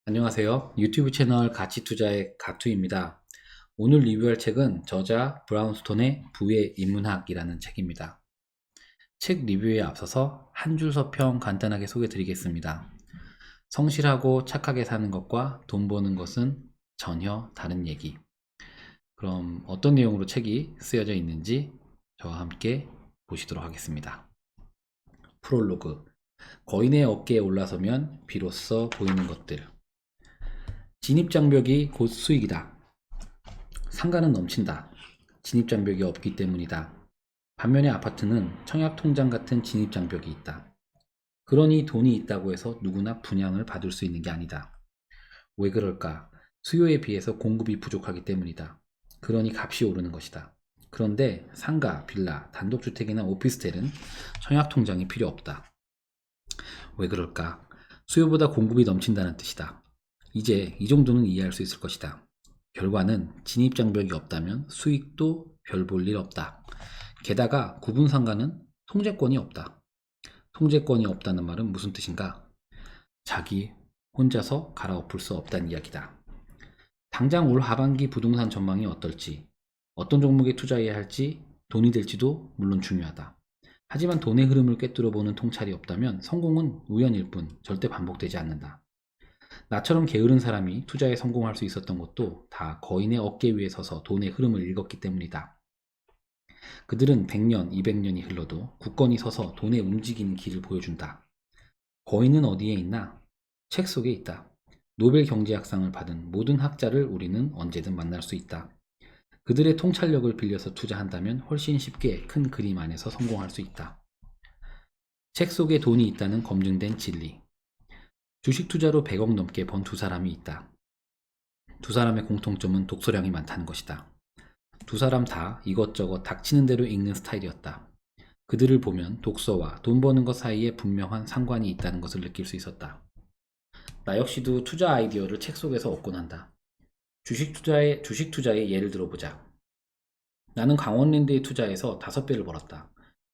안녕하세요. 유튜브 채널 가치투자의 가투입니다. 오늘 리뷰할 책은 저자 브라운스톤의 부의 인문학이라는 책입니다. 책 리뷰에 앞서서 한 줄 서평 간단하게 소개해 드리겠습니다. 성실하고 착하게 사는 것과 돈 버는 것은 전혀 다른 얘기. 그럼 어떤 내용으로 책이 쓰여져 있는지 저와 함께 보시도록 하겠습니다. 프롤로그. 거인의 어깨에 올라서면 비로소 보이는 것들. 진입장벽이 곧 수익이다. 상가는 넘친다. 진입장벽이 없기 때문이다. 반면에 아파트는 청약통장 같은 진입장벽이 있다. 그러니 돈이 있다고 해서 누구나 분양을 받을 수 있는 게 아니다. 왜 그럴까? 수요에 비해서 공급이 부족하기 때문이다. 그러니 값이 오르는 것이다. 그런데 상가, 빌라, 단독주택이나 오피스텔은 청약통장이 필요 없다. 왜 그럴까? 수요보다 공급이 넘친다는 뜻이다. 이제 이 정도는 이해할 수 있을 것이다. 결과는 진입장벽이 없다면 수익도 별 볼 일 없다. 게다가 구분상가는 통제권이 없다. 통제권이 없다는 말은 무슨 뜻인가? 자기 혼자서 갈아엎을 수 없다는 이야기다. 당장 올 하반기 부동산 전망이 어떨지, 어떤 종목에 투자해야 할지, 돈이 될지도 물론 중요하다. 하지만 돈의 흐름을 꿰뚫어 보는 통찰이 없다면 성공은 우연일 뿐 절대 반복되지 않는다. 나처럼 게으른 사람이 투자에 성공할 수 있었던 것도 다 거인의 어깨 위에 서서 돈의 흐름을 읽었기 때문이다. 그들은 100년, 200년이 흘러도 굳건히 서서 돈의 움직이는 길을 보여준다. 거인은 어디에 있나? 책 속에 있다. 노벨 경제학상을 받은 모든 학자를 우리는 언제든 만날 수 있다. 그들의 통찰력을 빌려서 투자한다면 훨씬 쉽게 큰 그림 안에서 성공할 수 있다. 책 속에 돈이 있다는 검증된 진리. 주식 투자로 100억 넘게 번 두 사람이 있다. 두 사람의 공통점은 독서량이 많다는 것이다. 두 사람 다 이것저것 닥치는 대로 읽는 스타일이었다. 그들을 보면 독서와 돈 버는 것 사이에 분명한 상관이 있다는 것을 느낄 수 있었다. 나 역시도 투자 아이디어를 책 속에서 얻곤 한다. 주식 투자의 예를 들어보자. 나는 강원랜드에 투자해서 5배를 벌었다.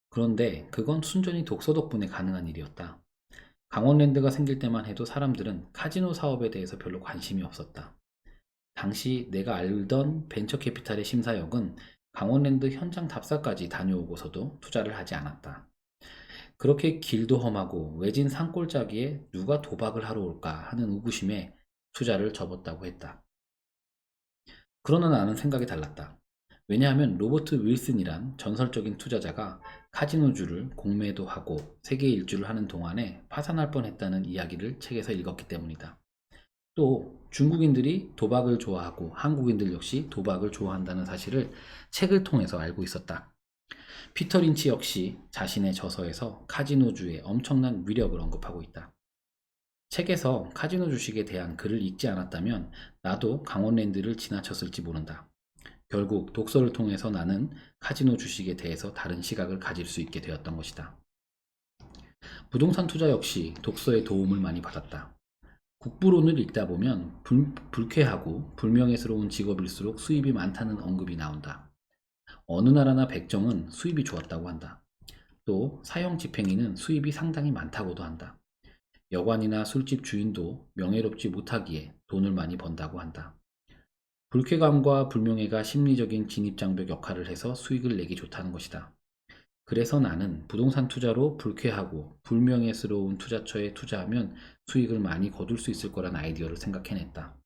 그런데 그건 순전히 독서 덕분에 가능한 일이었다. 강원랜드가 생길 때만 해도 사람들은 카지노 사업에 대해서 별로 관심이 없었다. 당시 내가 알던 벤처캐피탈의 심사역은 강원랜드 현장 답사까지 다녀오고서도 투자를 하지 않았다. 그렇게 길도 험하고 외진 산골짜기에 누가 도박을 하러 올까 하는 의구심에 투자를 접었다고 했다. 그러나 나는 생각이 달랐다. 왜냐하면 로버트 윌슨이란 전설적인 투자자가 카지노주를 공매도 하고 세계 일주를 하는 동안에 파산할 뻔했다는 이야기를 책에서 읽었기 때문이다. 또 중국인들이 도박을 좋아하고 한국인들 역시 도박을 좋아한다는 사실을 책을 통해서 알고 있었다. 피터 린치 역시 자신의 저서에서 카지노주의 엄청난 위력을 언급하고 있다. 책에서 카지노 주식에 대한 글을 읽지 않았다면 나도 강원랜드를 지나쳤을지 모른다. 결국 독서를 통해서 나는 카지노 주식에 대해서 다른 시각을 가질 수 있게 되었던 것이다. 부동산 투자 역시 독서의 도움을 많이 받았다. 국부론을 읽다 보면 불쾌하고 불명예스러운 직업일수록 수입이 많다는 언급이 나온다. 어느 나라나 백정은 수입이 좋았다고 한다. 또 사형 집행인은 수입이 상당히 많다고도 한다. 여관이나 술집 주인도 명예롭지 못하기에 돈을 많이 번다고 한다. 불쾌감과 불명예가 심리적인 진입장벽 역할을 해서 수익을 내기 좋다는 것이다. 그래서 나는 부동산 투자로 불쾌하고 불명예스러운 투자처에 투자하면 수익을 많이 거둘 수 있을 거란 아이디어를 생각해냈다.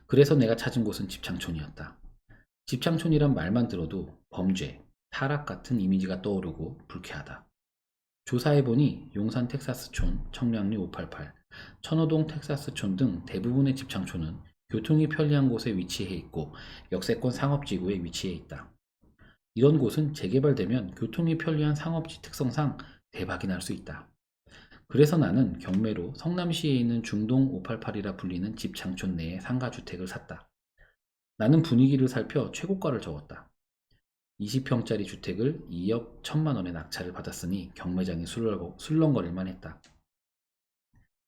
그래서 내가 찾은 곳은 집창촌이었다. 집창촌이란 말만 들어도 범죄, 타락 같은 이미지가 떠오르고 불쾌하다. 조사해보니 용산 텍사스촌, 청량리 588, 천호동 텍사스촌 등 대부분의 집창촌은 교통이 편리한 곳에 위치해 있고 역세권 상업지구에 위치해 있다. 이런 곳은 재개발되면 교통이 편리한 상업지 특성상 대박이 날 수 있다. 그래서 나는 경매로 성남시에 있는 중동 588이라 불리는 집창촌 내에 상가주택을 샀다. 나는 분위기를 살펴 최고가를 적었다. 20평짜리 주택을 2억 1천만 원에 낙찰을 받았으니 경매장이 술렁거릴만 했다.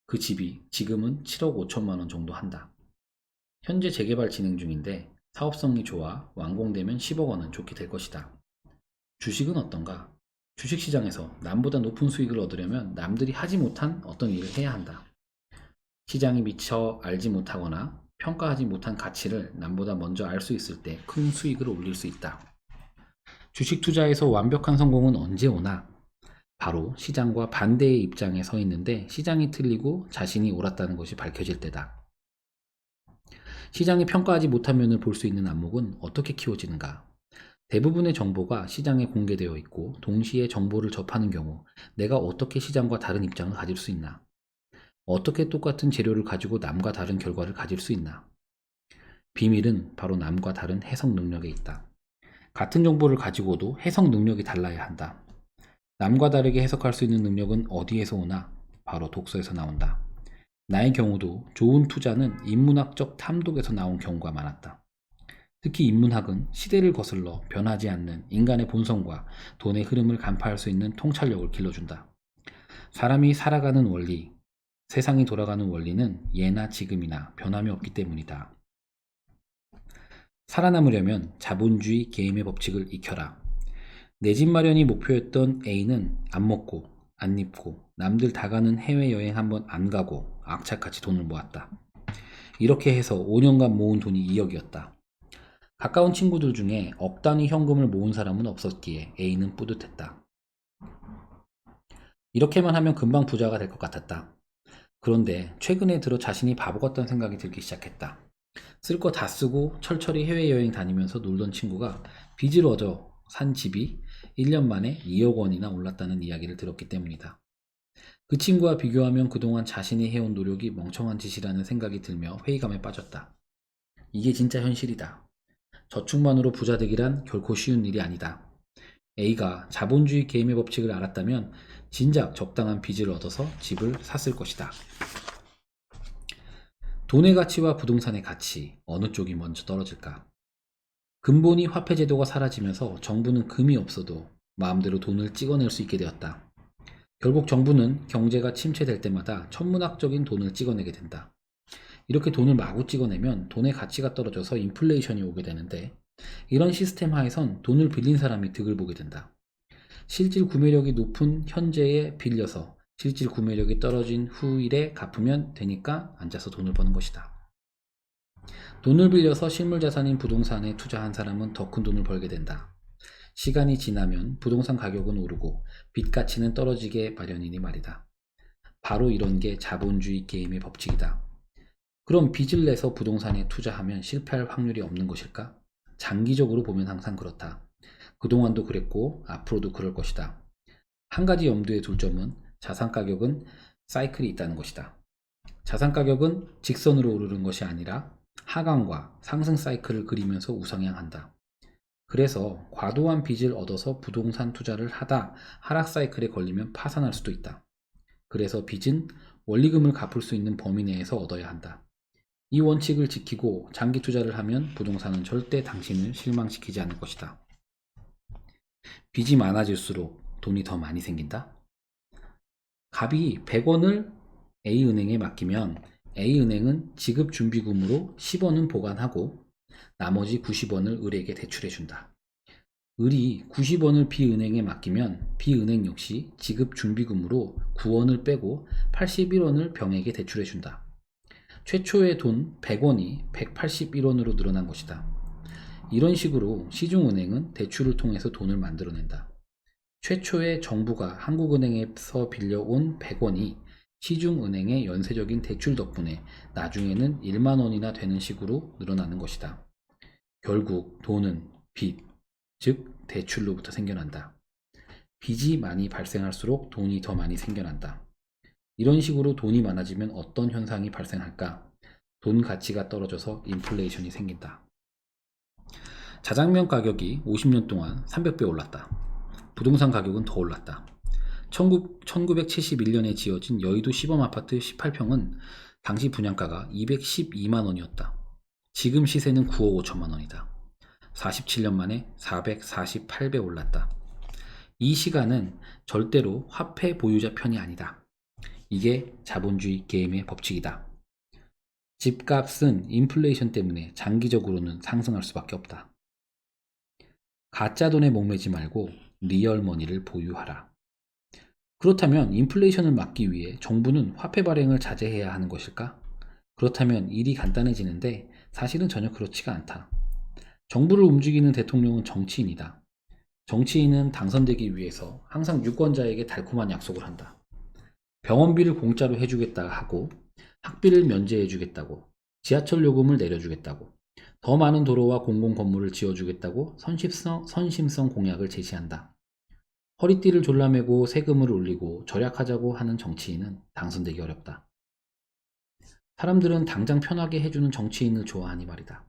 그 집이 지금은 7억 5천만 원 정도 한다. 현재 재개발 진행 중인데 사업성이 좋아 완공되면 10억 원은 좋게 될 것이다. 주식은 어떤가? 주식시장에서 남보다 높은 수익을 얻으려면 남들이 하지 못한 어떤 일을 해야 한다. 시장이 미처 알지 못하거나 평가하지 못한 가치를 남보다 먼저 알 수 있을 때 큰 수익을 올릴 수 있다. 주식 투자에서 완벽한 성공은 언제 오나? 바로 시장과 반대의 입장에 서 있는데 시장이 틀리고 자신이 옳았다는 것이 밝혀질 때다. 시장이 평가하지 못한 면을 볼 수 있는 안목은 어떻게 키워지는가? 대부분의 정보가 시장에 공개되어 있고 동시에 정보를 접하는 경우 내가 어떻게 시장과 다른 입장을 가질 수 있나? 어떻게 똑같은 재료를 가지고 남과 다른 결과를 가질 수 있나? 비밀은 바로 남과 다른 해석 능력에 있다. 같은 정보를 가지고도 해석 능력이 달라야 한다. 남과 다르게 해석할 수 있는 능력은 어디에서 오나? 바로 독서에서 나온다. 나의 경우도 좋은 투자는 인문학적 탐독에서 나온 경우가 많았다. 특히 인문학은 시대를 거슬러 변하지 않는 인간의 본성과 돈의 흐름을 간파할 수 있는 통찰력을 길러준다. 사람이 살아가는 원리, 세상이 돌아가는 원리는 예나 지금이나 변함이 없기 때문이다. 살아남으려면 자본주의 게임의 법칙을 익혀라. 내 집 마련이 목표였던 A는 안 먹고 안 입고 남들 다 가는 해외여행 한번 안 가고 악착같이 돈을 모았다. 이렇게 해서 5년간 모은 돈이 2억이었다. 가까운 친구들 중에 억 단위 현금을 모은 사람은 없었기에 A는 뿌듯했다. 이렇게만 하면 금방 부자가 될 것 같았다. 그런데 최근에 들어 자신이 바보 같다는 생각이 들기 시작했다. 쓸 거 다 쓰고 철철이 해외여행 다니면서 놀던 친구가 빚을 얻어 산 집이 1년 만에 2억 원이나 올랐다는 이야기를 들었기 때문이다. 그 친구와 비교하면 그동안 자신이 해온 노력이 멍청한 짓이라는 생각이 들며 회의감에 빠졌다. 이게 진짜 현실이다. 저축만으로 부자 되기란 결코 쉬운 일이 아니다. A가 자본주의 게임의 법칙을 알았다면 진작 적당한 빚을 얻어서 집을 샀을 것이다. 돈의 가치와 부동산의 가치, 어느 쪽이 먼저 떨어질까? 근본이 화폐 제도가 사라지면서 정부는 금이 없어도 마음대로 돈을 찍어낼 수 있게 되었다. 결국 정부는 경제가 침체될 때마다 천문학적인 돈을 찍어내게 된다. 이렇게 돈을 마구 찍어내면 돈의 가치가 떨어져서 인플레이션이 오게 되는데 이런 시스템 하에선 돈을 빌린 사람이 득을 보게 된다. 실질 구매력이 높은 현재에 빌려서 실질 구매력이 떨어진 후일에 갚으면 되니까 앉아서 돈을 버는 것이다. 돈을 빌려서 실물자산인 부동산에 투자한 사람은 더 큰 돈을 벌게 된다. 시간이 지나면 부동산 가격은 오르고 빚 가치는 떨어지게 마련이니 말이다. 바로 이런 게 자본주의 게임의 법칙이다. 그럼 빚을 내서 부동산에 투자하면 실패할 확률이 없는 것일까? 장기적으로 보면 항상 그렇다. 그동안도 그랬고 앞으로도 그럴 것이다. 한 가지 염두에 둘 점은 자산 가격은 사이클이 있다는 것이다. 자산 가격은 직선으로 오르는 것이 아니라 하강과 상승 사이클을 그리면서 우상향한다. 그래서 과도한 빚을 얻어서 부동산 투자를 하다 하락 사이클에 걸리면 파산할 수도 있다. 그래서 빚은 원리금을 갚을 수 있는 범위 내에서 얻어야 한다. 이 원칙을 지키고 장기 투자를 하면 부동산은 절대 당신을 실망시키지 않을 것이다. 빚이 많아질수록 돈이 더 많이 생긴다? 갑이 100원을 A은행에 맡기면 A은행은 지급준비금으로 10원은 보관하고 나머지 90원을 을에게 대출해준다. 을이 90원을 B은행에 맡기면 B은행 역시 지급준비금으로 9원을 빼고 81원을 병에게 대출해준다. 최초의 돈 100원이 181원으로 늘어난 것이다. 이런 식으로 시중은행은 대출을 통해서 돈을 만들어낸다. 최초의 정부가 한국은행에서 빌려온 100원이 시중은행의 연쇄적인 대출 덕분에 나중에는 1만 원이나 되는 식으로 늘어나는 것이다. 결국 돈은 빚, 즉 대출로부터 생겨난다. 빚이 많이 발생할수록 돈이 더 많이 생겨난다. 이런 식으로 돈이 많아지면 어떤 현상이 발생할까? 돈 가치가 떨어져서 인플레이션이 생긴다. 자장면 가격이 50년 동안 300배 올랐다. 부동산 가격은 더 올랐다. 1971년에 지어진 여의도 시범 아파트 18평은 당시 분양가가 212만 원이었다. 지금 시세는 9억 5천만 원이다. 47년 만에 448배 올랐다. 이 시간은 절대로 화폐 보유자 편이 아니다. 이게 자본주의 게임의 법칙이다. 집값은 인플레이션 때문에 장기적으로는 상승할 수밖에 없다. 가짜 돈에 목매지 말고 리얼 머니를 보유하라. 그렇다면 인플레이션을 막기 위해 정부는 화폐 발행을 자제해야 하는 것일까? 그렇다면 일이 간단해지는데 사실은 전혀 그렇지가 않다. 정부를 움직이는 대통령은 정치인이다. 정치인은 당선되기 위해서 항상 유권자에게 달콤한 약속을 한다. 병원비를 공짜로 해주겠다 하고, 학비를 면제해주겠다고, 지하철 요금을 내려주겠다고, 더 많은 도로와 공공건물을 지어주겠다고 선심성 공약을 제시한다. 허리띠를 졸라매고 세금을 올리고 절약하자고 하는 정치인은 당선되기 어렵다. 사람들은 당장 편하게 해주는 정치인을 좋아하니 말이다.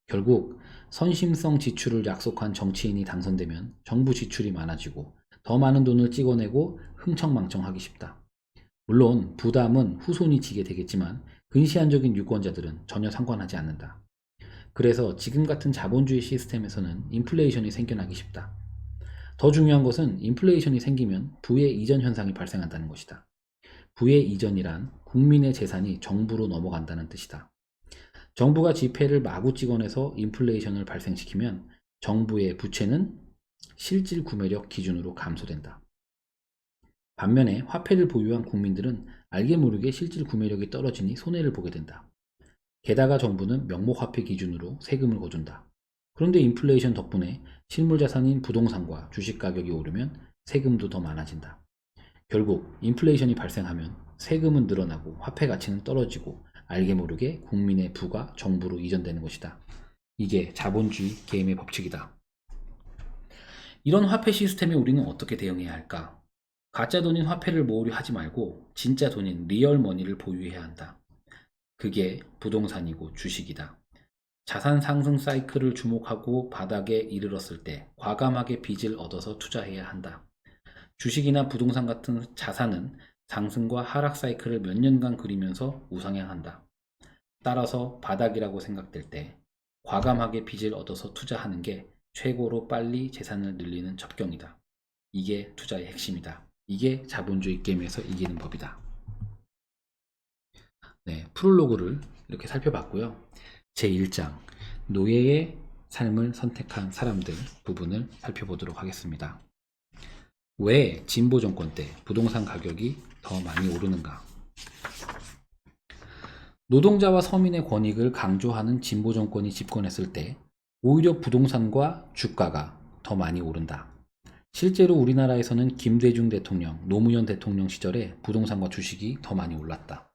결국 선심성 지출을 약속한 정치인이 당선되면 정부 지출이 많아지고 더 많은 돈을 찍어내고 흥청망청하기 쉽다. 물론 부담은 후손이 지게 되겠지만 근시안적인 유권자들은 전혀 상관하지 않는다. 그래서 지금 같은 자본주의 시스템에서는 인플레이션이 생겨나기 쉽다. 더 중요한 것은 인플레이션이 생기면 부의 이전 현상이 발생한다는 것이다. 부의 이전이란 국민의 재산이 정부로 넘어간다는 뜻이다. 정부가 지폐를 마구 찍어내서 인플레이션을 발생시키면 정부의 부채는 실질 구매력 기준으로 감소된다. 반면에 화폐를 보유한 국민들은 알게 모르게 실질 구매력이 떨어지니 손해를 보게 된다. 게다가 정부는 명목화폐 기준으로 세금을 거둔다. 그런데 인플레이션 덕분에 실물자산인 부동산과 주식 가격이 오르면 세금도 더 많아진다. 결국 인플레이션이 발생하면 세금은 늘어나고 화폐 가치는 떨어지고 알게 모르게 국민의 부가 정부로 이전되는 것이다. 이게 자본주의 게임의 법칙이다. 이런 화폐 시스템에 우리는 어떻게 대응해야 할까? 가짜 돈인 화폐를 모으려 하지 말고 진짜 돈인 리얼 머니를 보유해야 한다. 그게 부동산이고 주식이다. 자산 상승 사이클을 주목하고 바닥에 이르렀을 때 과감하게 빚을 얻어서 투자해야 한다. 주식이나 부동산 같은 자산은 상승과 하락 사이클을 몇 년간 그리면서 우상향한다. 따라서 바닥이라고 생각될 때 과감하게 빚을 얻어서 투자하는 게 최고로 빨리 재산을 늘리는 접경이다. 이게 투자의 핵심이다. 이게 자본주의 게임에서 이기는 법이다. 네, 프롤로그를 이렇게 살펴봤고요. 제1장 노예의 삶을 선택한 사람들 부분을 살펴보도록 하겠습니다. 왜 진보 정권 때 부동산 가격이 더 많이 오르는가? 노동자와 서민의 권익을 강조하는 진보 정권이 집권했을 때 오히려 부동산과 주가가 더 많이 오른다. 실제로 우리나라에서는 김대중 대통령, 노무현 대통령 시절에 부동산과 주식이 더 많이 올랐다.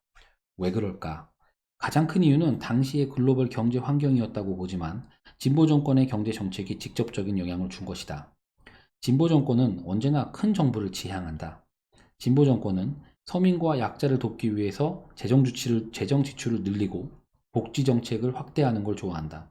왜 그럴까? 가장 큰 이유는 당시의 글로벌 경제 환경이었다고 보지만 진보 정권의 경제 정책이 직접적인 영향을 준 것이다. 진보 정권은 언제나 큰 정부를 지향한다. 진보 정권은 서민과 약자를 돕기 위해서 재정 지출을 늘리고 복지 정책을 확대하는 걸 좋아한다.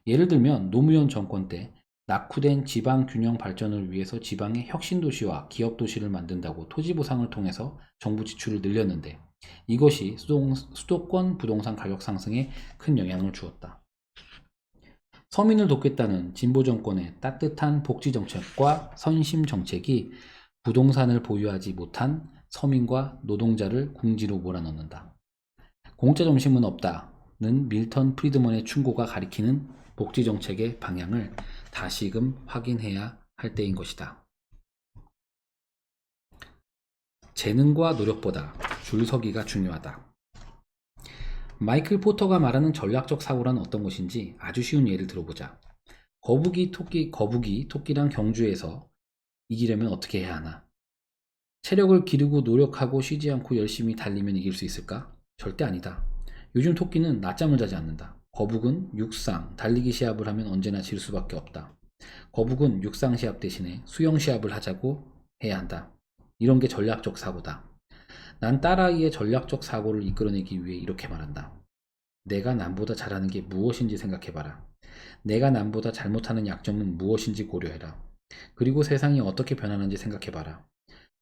예를 들면 노무현 정권 때 낙후된 지방 균형 발전을 위해서 지방의 혁신 도시와 기업 도시를 만든다고 토지 보상을 통해서 정부 지출을 늘렸는데 이것이 수도권 부동산 가격 상승에 큰 영향을 주었다. 서민을 돕겠다는 진보 정권의 따뜻한 복지 정책과 선심 정책이 부동산을 보유하지 못한 서민과 노동자를 궁지로 몰아넣는다. 공짜 점심은 없다는 밀턴 프리드먼의 충고가 가리키는 복지 정책의 방향을 다시금 확인해야 할 때인 것이다. 재능과 노력보다 줄서기가 중요하다. 마이클 포터가 말하는 전략적 사고란 어떤 것인지 아주 쉬운 예를 들어보자. 거북이 토끼랑 경주에서 이기려면 어떻게 해야 하나? 체력을 기르고 노력하고 쉬지 않고 열심히 달리면 이길 수 있을까? 절대 아니다. 요즘 토끼는 낮잠을 자지 않는다. 거북은 육상, 달리기 시합을 하면 언제나 질 수밖에 없다. 거북은 육상 시합 대신에 수영 시합을 하자고 해야 한다. 이런 게 전략적 사고다. 난 딸아이의 전략적 사고를 이끌어내기 위해 이렇게 말한다. 내가 남보다 잘하는 게 무엇인지 생각해봐라. 내가 남보다 잘못하는 약점은 무엇인지 고려해라. 그리고 세상이 어떻게 변하는지 생각해봐라.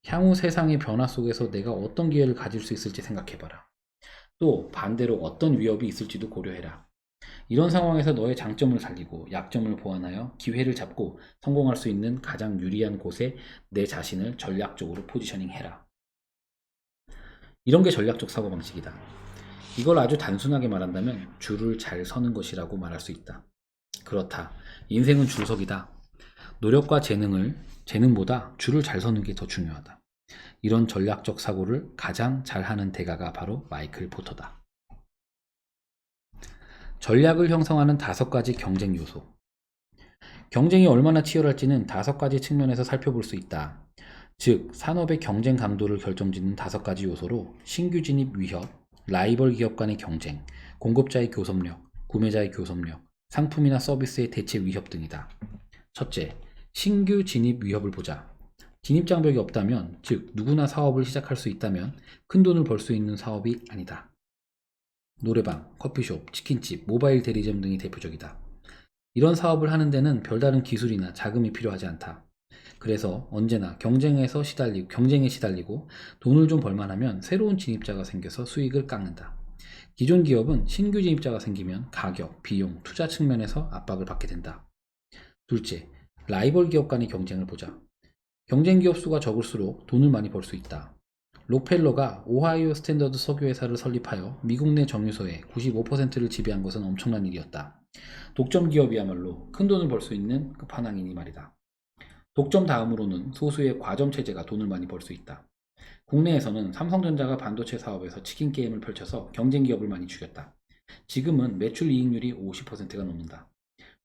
향후 세상의 변화 속에서 내가 어떤 기회를 가질 수 있을지 생각해봐라. 또 반대로 어떤 위협이 있을지도 고려해라. 이런 상황에서 너의 장점을 살리고 약점을 보완하여 기회를 잡고 성공할 수 있는 가장 유리한 곳에 내 자신을 전략적으로 포지셔닝해라. 이런 게 전략적 사고방식이다. 이걸 아주 단순하게 말한다면 줄을 잘 서는 것이라고 말할 수 있다. 그렇다. 인생은 줄서기다. 노력과 재능보다 줄을 잘 서는 게 더 중요하다. 이런 전략적 사고를 가장 잘하는 대가가 바로 마이클 포터다. 전략을 형성하는 5가지 경쟁 요소. 경쟁이 얼마나 치열할지는 5가지 측면에서 살펴볼 수 있다. 즉, 산업의 경쟁 강도를 결정짓는 5가지 요소로 신규 진입 위협, 라이벌 기업 간의 경쟁, 공급자의 교섭력, 구매자의 교섭력, 상품이나 서비스의 대체 위협 등이다. 첫째, 신규 진입 위협을 보자. 진입 장벽이 없다면, 즉 누구나 사업을 시작할 수 있다면 큰 돈을 벌 수 있는 사업이 아니다. 노래방, 커피숍, 치킨집, 모바일 대리점 등이 대표적이다. 이런 사업을 하는 데는 별다른 기술이나 자금이 필요하지 않다. 그래서 언제나 경쟁에 시달리고 돈을 좀 벌만하면 새로운 진입자가 생겨서 수익을 깎는다. 기존 기업은 신규 진입자가 생기면 가격, 비용, 투자 측면에서 압박을 받게 된다. 둘째, 라이벌 기업 간의 경쟁을 보자. 경쟁 기업 수가 적을수록 돈을 많이 벌 수 있다. 록펠러가 오하이오 스탠더드 석유회사를 설립하여 미국 내 정유소의 95%를 지배한 것은 엄청난 일이었다. 독점 기업이야말로 큰 돈을 벌 수 있는 끝판왕이니 말이다. 독점 다음으로는 소수의 과점 체제가 돈을 많이 벌 수 있다. 국내에서는 삼성전자가 반도체 사업에서 치킨 게임을 펼쳐서 경쟁 기업을 많이 죽였다. 지금은 매출 이익률이 50%가 넘는다.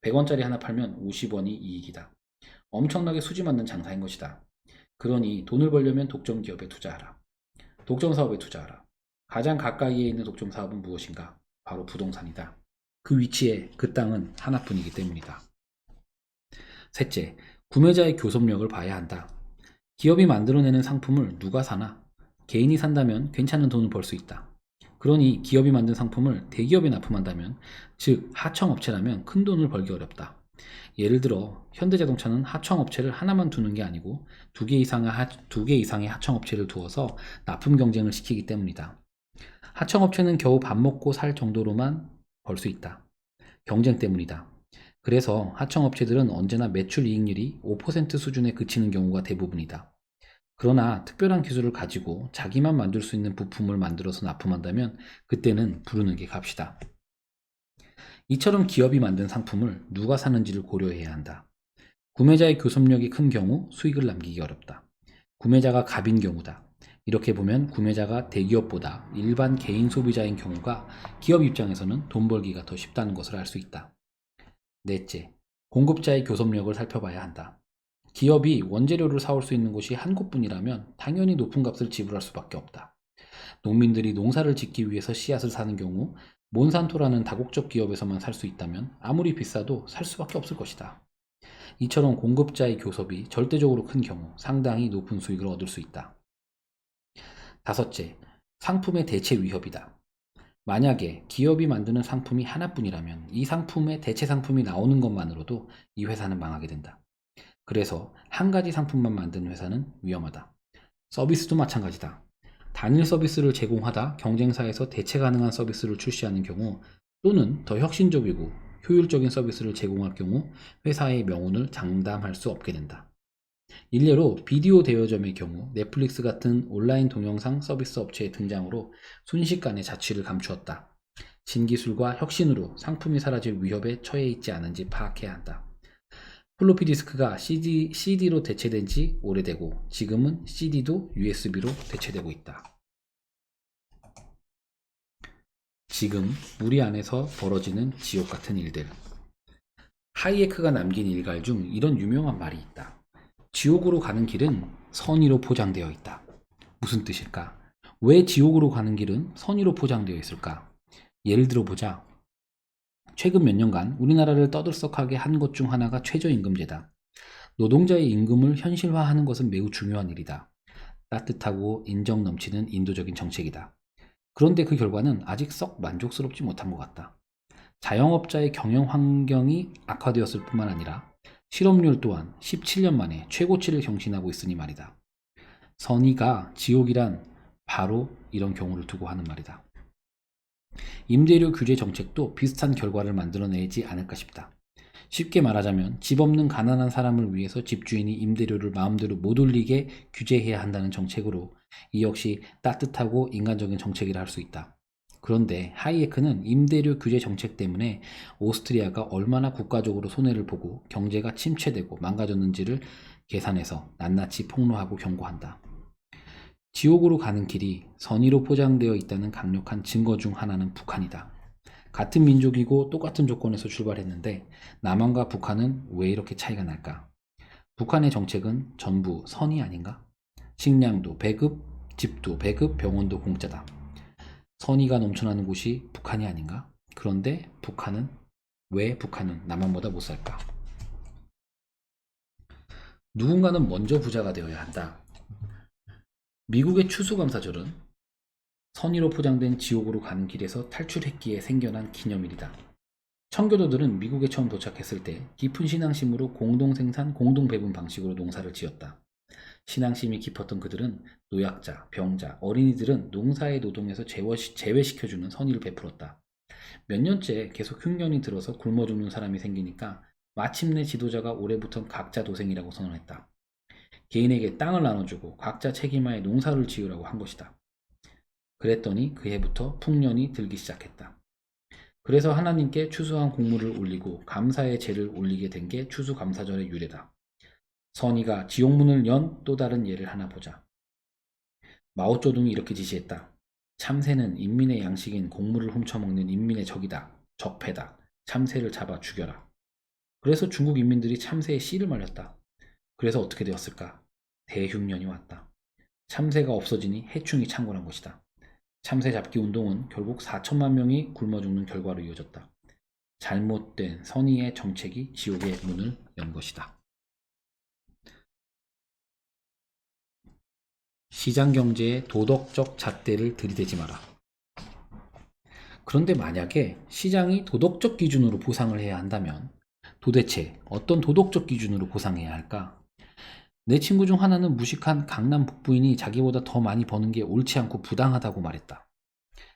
100원짜리 하나 팔면 50원이 이익이다. 엄청나게 수지 맞는 장사인 것이다. 그러니 돈을 벌려면 독점 기업에 투자하라. 독점 사업에 투자하라. 가장 가까이에 있는 독점 사업은 무엇인가? 바로 부동산이다. 그 위치에 그 땅은 하나뿐이기 때문이다. 셋째, 구매자의 교섭력을 봐야 한다. 기업이 만들어내는 상품을 누가 사나? 개인이 산다면 괜찮은 돈을 벌 수 있다. 그러니 기업이 만든 상품을 대기업에 납품한다면, 즉 하청업체라면 큰 돈을 벌기 어렵다. 예를 들어 현대자동차는 하청업체를 하나만 두는 게 아니고 두 개 이상의 하청업체를 두어서 납품 경쟁을 시키기 때문이다. 하청업체는 겨우 밥 먹고 살 정도로만 벌 수 있다. 경쟁 때문이다. 그래서 하청업체들은 언제나 매출 이익률이 5% 수준에 그치는 경우가 대부분이다. 그러나 특별한 기술을 가지고 자기만 만들 수 있는 부품을 만들어서 납품한다면 그때는 부르는 게 값이다. 이처럼 기업이 만든 상품을 누가 사는지를 고려해야 한다. 구매자의 교섭력이 큰 경우 수익을 남기기 어렵다. 구매자가 갑인 경우다. 이렇게 보면 구매자가 대기업보다 일반 개인 소비자인 경우가 기업 입장에서는 돈 벌기가 더 쉽다는 것을 알 수 있다. 넷째, 공급자의 교섭력을 살펴봐야 한다. 기업이 원재료를 사올 수 있는 곳이 한 곳뿐이라면 당연히 높은 값을 지불할 수밖에 없다. 농민들이 농사를 짓기 위해서 씨앗을 사는 경우 몬산토라는 다국적 기업에서만 살 수 있다면 아무리 비싸도 살 수밖에 없을 것이다. 이처럼 공급자의 교섭이 절대적으로 큰 경우 상당히 높은 수익을 얻을 수 있다. 다섯째, 상품의 대체 위협이다. 만약에 기업이 만드는 상품이 하나뿐이라면 이 상품의 대체 상품이 나오는 것만으로도 이 회사는 망하게 된다. 그래서 한 가지 상품만 만드는 회사는 위험하다. 서비스도 마찬가지다. 단일 서비스를 제공하다 경쟁사에서 대체 가능한 서비스를 출시하는 경우, 또는 더 혁신적이고 효율적인 서비스를 제공할 경우 회사의 명운을 장담할 수 없게 된다. 일례로 비디오 대여점의 경우 넷플릭스 같은 온라인 동영상 서비스 업체의 등장으로 순식간에 자취를 감추었다. 신기술과 혁신으로 상품이 사라질 위협에 처해 있지 않은지 파악해야 한다. 플로피 디스크가 CD로 대체된 지 오래되고 지금은 CD도 USB로 대체되고 있다. 지금 우리 안에서 벌어지는 지옥 같은 일들. 하이에크가 남긴 일갈 중 이런 유명한 말이 있다. 지옥으로 가는 길은 선의로 포장되어 있다. 무슨 뜻일까? 왜 지옥으로 가는 길은 선의로 포장되어 있을까? 예를 들어 보자. 최근 몇 년간 우리나라를 떠들썩하게 한 것 중 하나가 최저임금제다. 노동자의 임금을 현실화하는 것은 매우 중요한 일이다. 따뜻하고 인정 넘치는 인도적인 정책이다. 그런데 그 결과는 아직 썩 만족스럽지 못한 것 같다. 자영업자의 경영 환경이 악화되었을 뿐만 아니라 실업률 또한 17년 만에 최고치를 경신하고 있으니 말이다. 선의가 지옥이란 바로 이런 경우를 두고 하는 말이다. 임대료 규제 정책도 비슷한 결과를 만들어내지 않을까 싶다. 쉽게 말하자면 집 없는 가난한 사람을 위해서 집주인이 임대료를 마음대로 못 올리게 규제해야 한다는 정책으로 이 역시 따뜻하고 인간적인 정책이라 할 수 있다. 그런데 하이에크는 임대료 규제 정책 때문에 오스트리아가 얼마나 국가적으로 손해를 보고 경제가 침체되고 망가졌는지를 계산해서 낱낱이 폭로하고 경고한다. 지옥으로 가는 길이 선의로 포장되어 있다는 강력한 증거 중 하나는 북한이다. 같은 민족이고 똑같은 조건에서 출발했는데 남한과 북한은 왜 이렇게 차이가 날까? 북한의 정책은 전부 선이 아닌가? 식량도 배급, 집도 배급, 병원도 공짜다. 선의가 넘쳐나는 곳이 북한이 아닌가? 그런데 왜 북한은 남한보다 못 살까? 누군가는 먼저 부자가 되어야 한다. 미국의 추수감사절은 선의로 포장된 지옥으로 가는 길에서 탈출했기에 생겨난 기념일이다. 청교도들은 미국에 처음 도착했을 때 깊은 신앙심으로 공동생산, 공동배분 방식으로 농사를 지었다. 신앙심이 깊었던 그들은 노약자, 병자, 어린이들은 농사의 노동에서 제외시켜주는 선의를 베풀었다. 몇 년째 계속 흉년이 들어서 굶어 죽는 사람이 생기니까 마침내 지도자가 올해부턴 각자 도생이라고 선언했다. 개인에게 땅을 나눠주고 각자 책임하에 농사를 지으라고 한 것이다. 그랬더니 그해부터 풍년이 들기 시작했다. 그래서 하나님께 추수한 곡물을 올리고 감사의 제를 올리게 된 게 추수감사절의 유래다. 선의가 지옥문을 연 또 다른 예를 하나 보자. 마오쩌둥이 이렇게 지시했다. 참새는 인민의 양식인 곡물을 훔쳐먹는 인민의 적이다. 적폐다. 참새를 잡아 죽여라. 그래서 중국 인민들이 참새의 씨를 말렸다. 그래서 어떻게 되었을까? 대흉년이 왔다. 참새가 없어지니 해충이 창궐한 것이다. 참새 잡기 운동은 결국 4천만 명이 굶어 죽는 결과로 이어졌다. 잘못된 선의의 정책이 지옥의 문을 연 것이다. 시장경제의 도덕적 잣대를 들이대지 마라. 그런데 만약에 시장이 도덕적 기준으로 보상을 해야 한다면 도대체 어떤 도덕적 기준으로 보상해야 할까? 내 친구 중 하나는 무식한 강남 북부인이 자기보다 더 많이 버는 게 옳지 않고 부당하다고 말했다.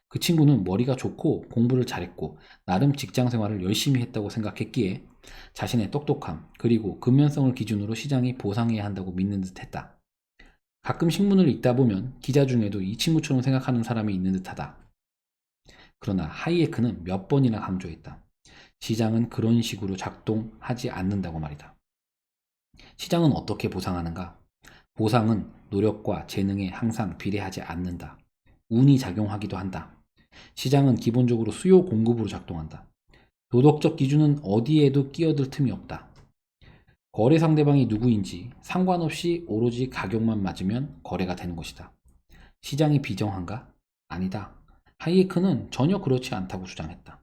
그 친구는 머리가 좋고 공부를 잘했고 나름 직장 생활을 열심히 했다고 생각했기에 자신의 똑똑함 그리고 근면성을 기준으로 시장이 보상해야 한다고 믿는 듯 했다. 가끔 신문을 읽다 보면 기자 중에도 이 친구처럼 생각하는 사람이 있는 듯하다. 그러나 하이에크는 몇 번이나 강조했다. 시장은 그런 식으로 작동하지 않는다고 말이다. 시장은 어떻게 보상하는가? 보상은 노력과 재능에 항상 비례하지 않는다. 운이 작용하기도 한다. 시장은 기본적으로 수요 공급으로 작동한다. 도덕적 기준은 어디에도 끼어들 틈이 없다. 거래 상대방이 누구인지 상관없이 오로지 가격만 맞으면 거래가 되는 것이다. 시장이 비정한가? 아니다. 하이에크는 전혀 그렇지 않다고 주장했다.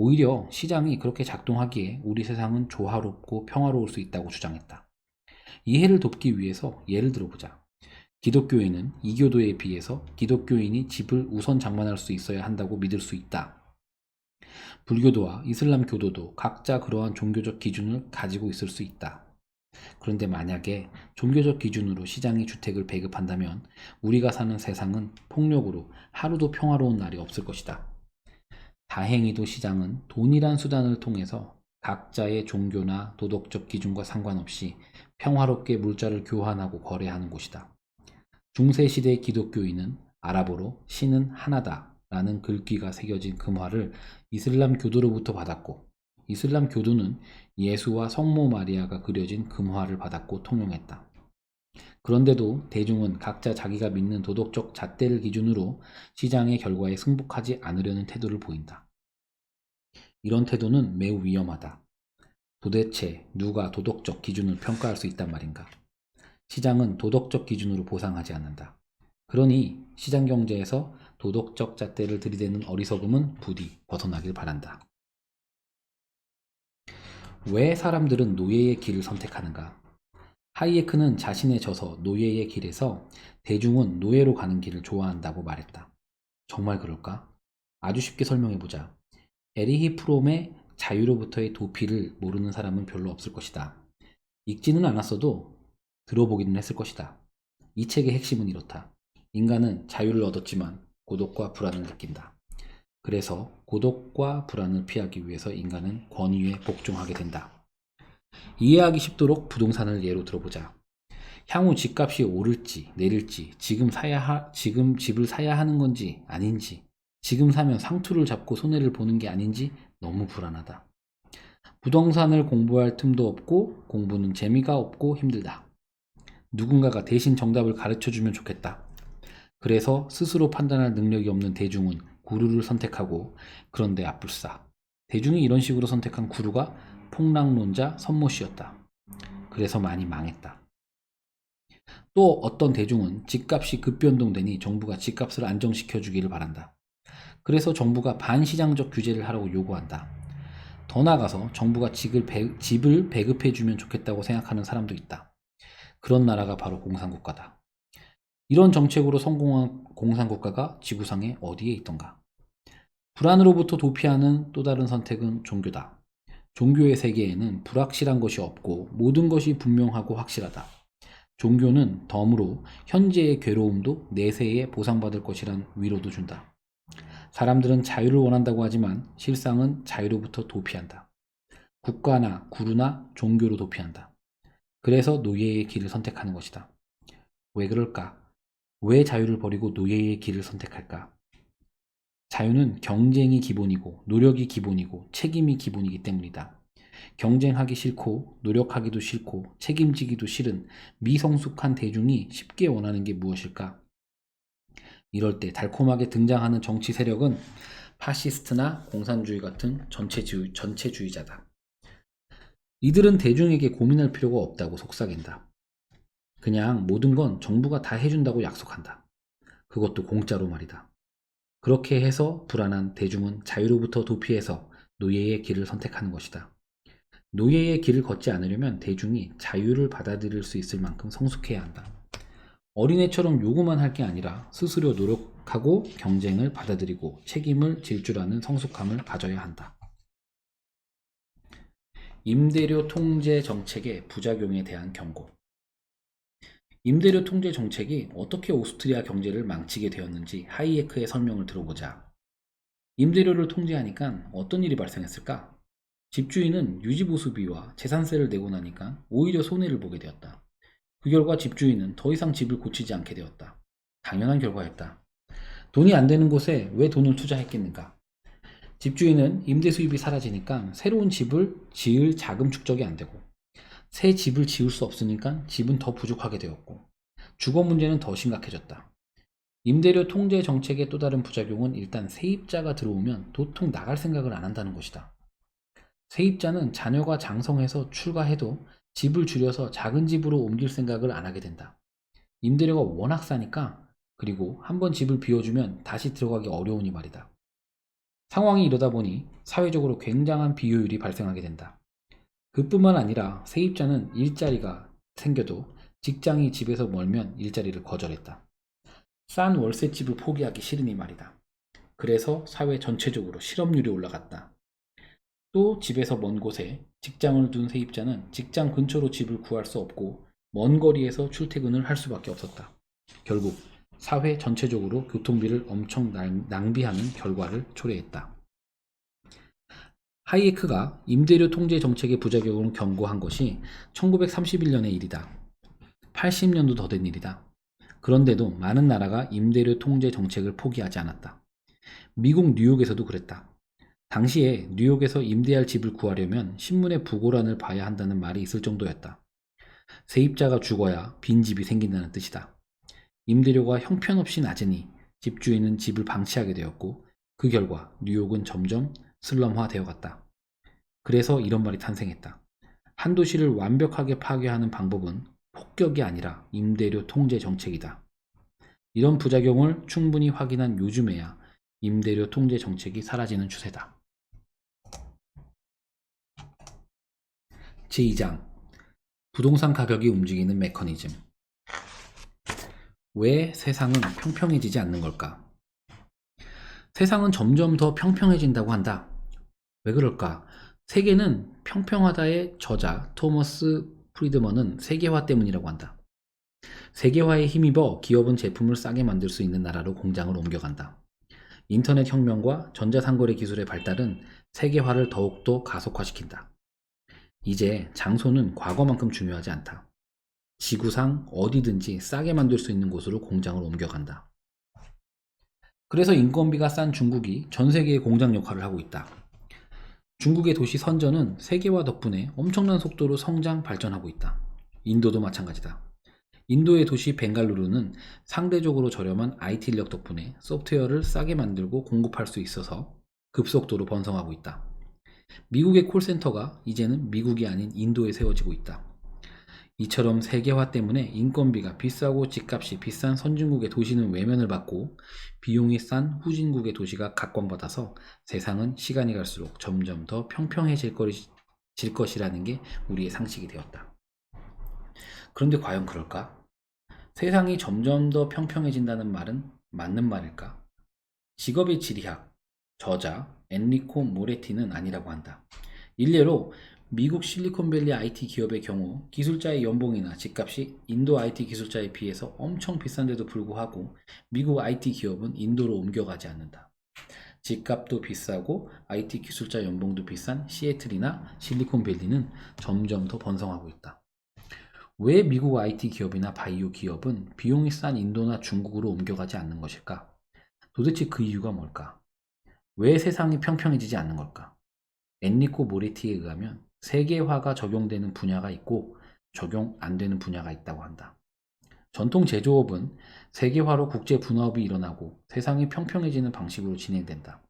오히려 시장이 그렇게 작동하기에 우리 세상은 조화롭고 평화로울 수 있다고 주장했다. 이해를 돕기 위해서 예를 들어보자. 기독교인은 이교도에 비해서 기독교인이 집을 우선 장만할 수 있어야 한다고 믿을 수 있다. 불교도와 이슬람 교도도 각자 그러한 종교적 기준을 가지고 있을 수 있다. 그런데 만약에 종교적 기준으로 시장이 주택을 배급한다면 우리가 사는 세상은 폭력으로 하루도 평화로운 날이 없을 것이다. 다행히도 시장은 돈이란 수단을 통해서 각자의 종교나 도덕적 기준과 상관없이 평화롭게 물자를 교환하고 거래하는 곳이다. 중세시대 기독교인은 아랍어로 신은 하나다 라는 글귀가 새겨진 금화를 이슬람 교도로부터 받았고 이슬람 교도는 예수와 성모 마리아가 그려진 금화를 받았고 통용했다. 그런데도 대중은 각자 자기가 믿는 도덕적 잣대를 기준으로 시장의 결과에 승복하지 않으려는 태도를 보인다. 이런 태도는 매우 위험하다. 도대체 누가 도덕적 기준을 평가할 수 있단 말인가? 시장은 도덕적 기준으로 보상하지 않는다. 그러니 시장 경제에서 도덕적 잣대를 들이대는 어리석음은 부디 벗어나길 바란다. 왜 사람들은 노예의 길을 선택하는가? 하이에크는 자신의 저서 노예의 길에서 대중은 노예로 가는 길을 좋아한다고 말했다. 정말 그럴까? 아주 쉽게 설명해보자. 에리히 프롬의 자유로부터의 도피를 모르는 사람은 별로 없을 것이다. 읽지는 않았어도 들어보기는 했을 것이다. 이 책의 핵심은 이렇다. 인간은 자유를 얻었지만 고독과 불안을 느낀다. 그래서 고독과 불안을 피하기 위해서 인간은 권위에 복종하게 된다. 이해하기 쉽도록 부동산을 예로 들어보자. 향후 집값이 오를지 내릴지 지금 집을 사야 하는 건지 아닌지 지금 사면 상투를 잡고 손해를 보는 게 아닌지 너무 불안하다. 부동산을 공부할 틈도 없고 공부는 재미가 없고 힘들다. 누군가가 대신 정답을 가르쳐주면 좋겠다. 그래서 스스로 판단할 능력이 없는 대중은 구루를 선택하고, 그런데 앞불싸 대중이 이런 식으로 선택한 구루가 폭락론자 선모씨였다. 그래서 많이 망했다. 또 어떤 대중은 집값이 급변동되니 정부가 집값을 안정시켜 주기를 바란다. 그래서 정부가 반시장적 규제를 하라고 요구한다. 더 나아가서 정부가 집을 배급해 주면 좋겠다고 생각하는 사람도 있다. 그런 나라가 바로 공산국가다. 이런 정책으로 성공한 공산국가가 지구상에 어디에 있던가? 불안으로부터 도피하는 또 다른 선택은 종교다. 종교의 세계에는 불확실한 것이 없고 모든 것이 분명하고 확실하다. 종교는 덤으로 현재의 괴로움도 내세에 보상받을 것이란 위로도 준다. 사람들은 자유를 원한다고 하지만 실상은 자유로부터 도피한다. 국가나 구루나 종교로 도피한다. 그래서 노예의 길을 선택하는 것이다. 왜 그럴까? 왜 자유를 버리고 노예의 길을 선택할까? 자유는 경쟁이 기본이고 노력이 기본이고 책임이 기본이기 때문이다. 경쟁하기 싫고 노력하기도 싫고 책임지기도 싫은 미성숙한 대중이 쉽게 원하는 게 무엇일까? 이럴 때 달콤하게 등장하는 정치 세력은 파시스트나 공산주의 같은 전체주의자다. 이들은 대중에게 고민할 필요가 없다고 속삭인다. 그냥 모든 건 정부가 다 해준다고 약속한다. 그것도 공짜로 말이다. 그렇게 해서 불안한 대중은 자유로부터 도피해서 노예의 길을 선택하는 것이다. 노예의 길을 걷지 않으려면 대중이 자유를 받아들일 수 있을 만큼 성숙해야 한다. 어린애처럼 요구만 할 게 아니라 스스로 노력하고 경쟁을 받아들이고 책임을 질 줄 아는 성숙함을 가져야 한다. 임대료 통제 정책의 부작용에 대한 경고. 임대료 통제 정책이 어떻게 오스트리아 경제를 망치게 되었는지 하이에크의 설명을 들어보자. 임대료를 통제하니까 어떤 일이 발생했을까? 집주인은 유지보수비와 재산세를 내고 나니까 오히려 손해를 보게 되었다. 그 결과 집주인은 더 이상 집을 고치지 않게 되었다. 당연한 결과였다. 돈이 안 되는 곳에 왜 돈을 투자했겠는가? 집주인은 임대 수입이 사라지니까 새로운 집을 지을 자금 축적이 안 되고, 새 집을 지을 수 없으니까 집은 더 부족하게 되었고, 주거 문제는 더 심각해졌다. 임대료 통제 정책의 또 다른 부작용은 일단 세입자가 들어오면 도통 나갈 생각을 안 한다는 것이다. 세입자는 자녀가 장성해서 출가해도 집을 줄여서 작은 집으로 옮길 생각을 안 하게 된다. 임대료가 워낙 싸니까, 그리고 한번 집을 비워주면 다시 들어가기 어려우니 말이다. 상황이 이러다 보니 사회적으로 굉장한 비효율이 발생하게 된다. 그뿐만 아니라 세입자는 일자리가 생겨도 직장이 집에서 멀면 일자리를 거절했다. 싼 월세집을 포기하기 싫으니 말이다. 그래서 사회 전체적으로 실업률이 올라갔다. 또 집에서 먼 곳에 직장을 둔 세입자는 직장 근처로 집을 구할 수 없고 먼 거리에서 출퇴근을 할 수밖에 없었다. 결국 사회 전체적으로 교통비를 엄청 낭비하는 결과를 초래했다. 하이에크가 임대료 통제 정책의 부작용을 경고한 것이 1931년의 일이다. 80년도 더 된 일이다. 그런데도 많은 나라가 임대료 통제 정책을 포기하지 않았다. 미국 뉴욕에서도 그랬다. 당시에 뉴욕에서 임대할 집을 구하려면 신문의 부고란을 봐야 한다는 말이 있을 정도였다. 세입자가 죽어야 빈집이 생긴다는 뜻이다. 임대료가 형편없이 낮으니 집주인은 집을 방치하게 되었고, 그 결과 뉴욕은 점점 슬럼화되어 갔다. 그래서 이런 말이 탄생했다. 한 도시를 완벽하게 파괴하는 방법은 폭격이 아니라 임대료 통제 정책이다. 이런 부작용을 충분히 확인한 요즘에야 임대료 통제 정책이 사라지는 추세다. 제2장 부동산 가격이 움직이는 메커니즘. 왜 세상은 평평해지지 않는 걸까? 세상은 점점 더 평평해진다고 한다. 왜 그럴까? 세계는 평평하다의 저자 토머스 프리드먼은 세계화 때문이라고 한다. 세계화에 힘입어 기업은 제품을 싸게 만들 수 있는 나라로 공장을 옮겨간다. 인터넷 혁명과 전자상거래 기술의 발달은 세계화를 더욱더 가속화시킨다. 이제 장소는 과거만큼 중요하지 않다. 지구상 어디든지 싸게 만들 수 있는 곳으로 공장을 옮겨간다. 그래서 인건비가 싼 중국이 전 세계의 공장 역할을 하고 있다. 중국의 도시 선전은 세계화 덕분에 엄청난 속도로 성장 발전하고 있다. 인도도 마찬가지다. 인도의 도시 벵갈루루는 상대적으로 저렴한 IT 인력 덕분에 소프트웨어를 싸게 만들고 공급할 수 있어서 급속도로 번성하고 있다. 미국의 콜센터가 이제는 미국이 아닌 인도에 세워지고 있다. 이처럼 세계화 때문에 인건비가 비싸고 집값이 비싼 선진국의 도시는 외면을 받고 비용이 싼 후진국의 도시가 각광받아서 세상은 시간이 갈수록 점점 더 평평해질 것이라는 게 우리의 상식이 되었다. 그런데 과연 그럴까? 세상이 점점 더 평평해진다는 말은 맞는 말일까? 직업의 지리학, 저자 엔리코 모레티는 아니라고 한다. 일례로 미국 실리콘밸리 IT 기업의 경우 기술자의 연봉이나 집값이 인도 IT 기술자에 비해서 엄청 비싼데도 불구하고 미국 IT 기업은 인도로 옮겨가지 않는다. 집값도 비싸고 IT 기술자 연봉도 비싼 시애틀이나 실리콘밸리는 점점 더 번성하고 있다. 왜 미국 IT 기업이나 바이오 기업은 비용이 싼 인도나 중국으로 옮겨가지 않는 것일까? 도대체 그 이유가 뭘까? 왜 세상이 평평해지지 않는 걸까? 엔리코 모레티에 의하면 세계화가 적용되는 분야가 있고 적용 안 되는 분야가 있다고 한다. 전통 제조업은 세계화로 국제 분업이 일어나고 세상이 평평해지는 방식으로 진행된다.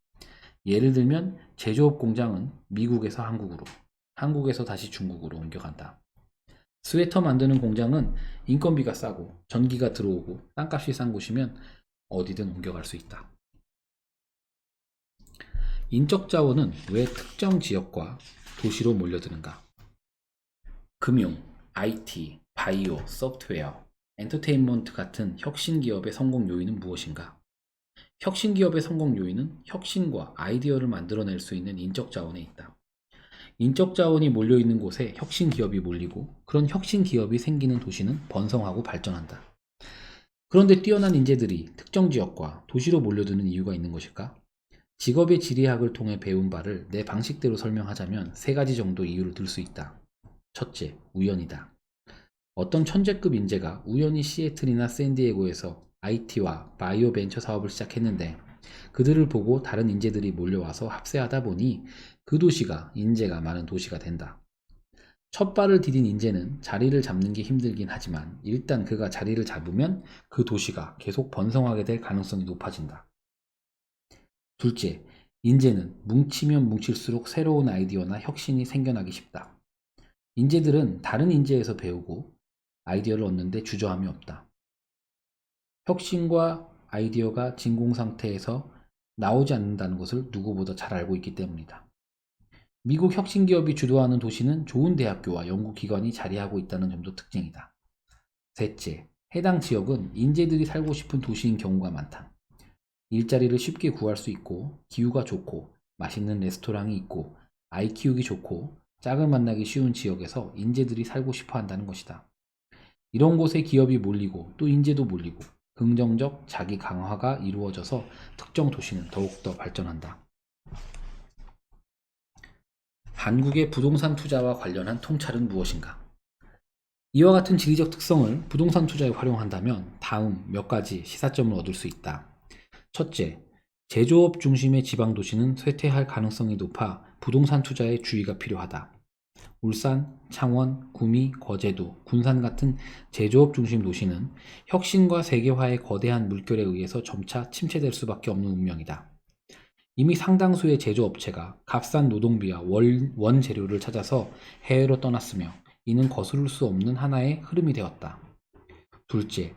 예를 들면 제조업 공장은 미국에서 한국으로, 한국에서 다시 중국으로 옮겨간다. 스웨터 만드는 공장은 인건비가 싸고 전기가 들어오고 땅값이 싼 곳이면 어디든 옮겨갈 수 있다. 인적 자원은 왜 특정 지역과 도시로 몰려드는가? 금융, IT, 바이오, 소프트웨어, 엔터테인먼트 같은 혁신 기업의 성공 요인은 무엇인가? 혁신 기업의 성공 요인은 혁신과 아이디어를 만들어낼 수 있는 인적 자원에 있다. 인적 자원이 몰려있는 곳에 혁신 기업이 몰리고 그런 혁신 기업이 생기는 도시는 번성하고 발전한다. 그런데 뛰어난 인재들이 특정 지역과 도시로 몰려드는 이유가 있는 것일까? 직업의 지리학을 통해 배운 바를 내 방식대로 설명하자면 세 가지 정도 이유를 들 수 있다. 첫째, 우연이다. 어떤 천재급 인재가 우연히 시애틀이나 샌디에고에서 IT와 바이오 벤처 사업을 시작했는데 그들을 보고 다른 인재들이 몰려와서 합세하다 보니 그 도시가 인재가 많은 도시가 된다. 첫 발을 디딘 인재는 자리를 잡는 게 힘들긴 하지만 일단 그가 자리를 잡으면 그 도시가 계속 번성하게 될 가능성이 높아진다. 둘째, 인재는 뭉치면 뭉칠수록 새로운 아이디어나 혁신이 생겨나기 쉽다. 인재들은 다른 인재에서 배우고 아이디어를 얻는데 주저함이 없다. 혁신과 아이디어가 진공 상태에서 나오지 않는다는 것을 누구보다 잘 알고 있기 때문이다. 미국 혁신 기업이 주도하는 도시는 좋은 대학교와 연구기관이 자리하고 있다는 점도 특징이다. 셋째, 해당 지역은 인재들이 살고 싶은 도시인 경우가 많다. 일자리를 쉽게 구할 수 있고 기후가 좋고 맛있는 레스토랑이 있고 아이 키우기 좋고 짝을 만나기 쉬운 지역에서 인재들이 살고 싶어 한다는 것이다. 이런 곳에 기업이 몰리고 또 인재도 몰리고 긍정적 자기 강화가 이루어져서 특정 도시는 더욱더 발전한다. 한국의 부동산 투자와 관련한 통찰은 무엇인가? 이와 같은 지리적 특성을 부동산 투자에 활용한다면 다음 몇 가지 시사점을 얻을 수 있다. 첫째, 제조업 중심의 지방도시는 쇠퇴할 가능성이 높아 부동산 투자에 주의가 필요하다. 울산, 창원, 구미, 거제도, 군산 같은 제조업 중심 도시는 혁신과 세계화의 거대한 물결에 의해서 점차 침체될 수밖에 없는 운명이다. 이미 상당수의 제조업체가 값싼 노동비와 원재료를 찾아서 해외로 떠났으며 이는 거스를 수 없는 하나의 흐름이 되었다. 둘째,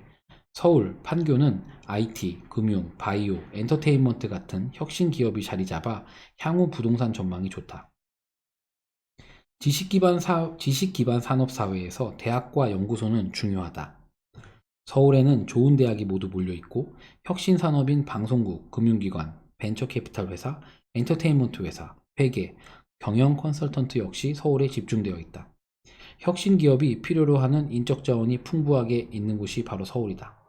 서울, 판교는 IT, 금융, 바이오, 엔터테인먼트 같은 혁신 기업이 자리 잡아 향후 부동산 전망이 좋다. 지식 기반 산업 사회에서 대학과 연구소는 중요하다. 서울에는 좋은 대학이 모두 몰려 있고 혁신 산업인 방송국, 금융기관, 벤처 캐피탈 회사, 엔터테인먼트 회사, 회계, 경영 컨설턴트 역시 서울에 집중되어 있다. 혁신 기업이 필요로 하는 인적 자원이 풍부하게 있는 곳이 바로 서울이다.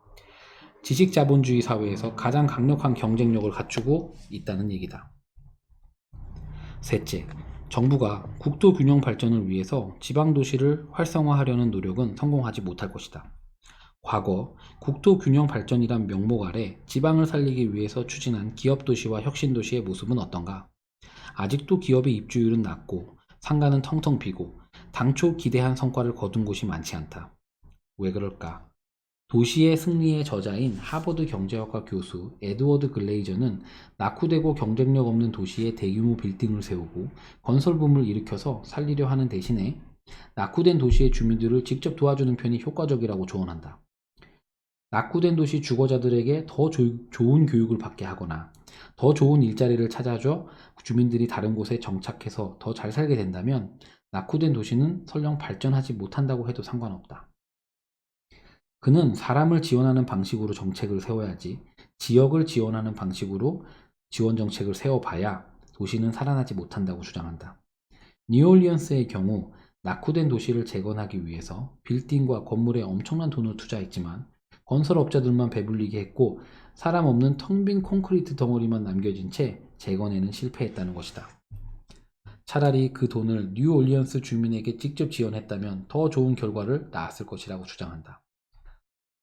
지식 자본주의 사회에서 가장 강력한 경쟁력을 갖추고 있다는 얘기다. 셋째, 정부가 국토 균형 발전을 위해서 지방 도시를 활성화하려는 노력은 성공하지 못할 것이다. 과거 국토 균형 발전이란 명목 아래 지방을 살리기 위해서 추진한 기업 도시와 혁신 도시의 모습은 어떤가? 아직도 기업의 입주율은 낮고 상가는 텅텅 비고 당초 기대한 성과를 거둔 곳이 많지 않다. 왜 그럴까? 도시의 승리의 저자인 하버드 경제학과 교수 에드워드 글레이저는 낙후되고 경쟁력 없는 도시에 대규모 빌딩을 세우고 건설붐을 일으켜서 살리려 하는 대신에 낙후된 도시의 주민들을 직접 도와주는 편이 효과적이라고 조언한다. 낙후된 도시 주거자들에게 더 좋은 교육을 받게 하거나 더 좋은 일자리를 찾아줘 주민들이 다른 곳에 정착해서 더 잘 살게 된다면 낙후된 도시는 설령 발전하지 못한다고 해도 상관없다. 그는 사람을 지원하는 방식으로 정책을 세워야지 지역을 지원하는 방식으로 지원 정책을 세워봐야 도시는 살아나지 못한다고 주장한다. 뉴올리언스의 경우 낙후된 도시를 재건하기 위해서 빌딩과 건물에 엄청난 돈을 투자했지만 건설업자들만 배불리게 했고 사람 없는 텅 빈 콘크리트 덩어리만 남겨진 채 재건에는 실패했다는 것이다. 차라리 그 돈을 뉴올리언스 주민에게 직접 지원했다면 더 좋은 결과를 낳았을 것이라고 주장한다.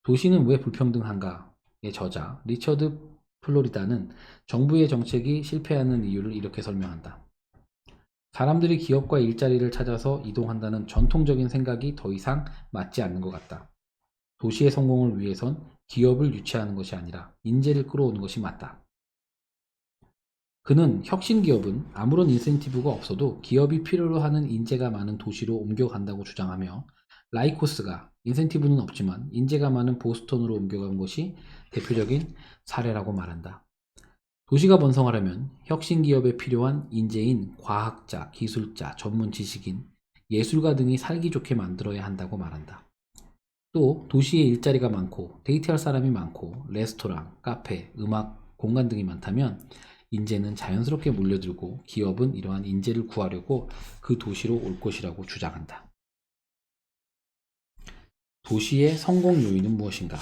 도시는 왜 불평등한가의 저자 리처드 플로리다는 정부의 정책이 실패하는 이유를 이렇게 설명한다. 사람들이 기업과 일자리를 찾아서 이동한다는 전통적인 생각이 더 이상 맞지 않는 것 같다. 도시의 성공을 위해선 기업을 유치하는 것이 아니라 인재를 끌어오는 것이 맞다. 그는 혁신 기업은 아무런 인센티브가 없어도 기업이 필요로 하는 인재가 많은 도시로 옮겨간다고 주장하며 라이코스가 인센티브는 없지만 인재가 많은 보스턴으로 옮겨간 것이 대표적인 사례라고 말한다. 도시가 번성하려면 혁신 기업에 필요한 인재인 과학자, 기술자, 전문 지식인, 예술가 등이 살기 좋게 만들어야 한다고 말한다. 또 도시에 일자리가 많고 데이트할 사람이 많고 레스토랑, 카페, 음악, 공간 등이 많다면 인재는 자연스럽게 몰려들고 기업은 이러한 인재를 구하려고 그 도시로 올 것이라고 주장한다. 도시의 성공 요인은 무엇인가?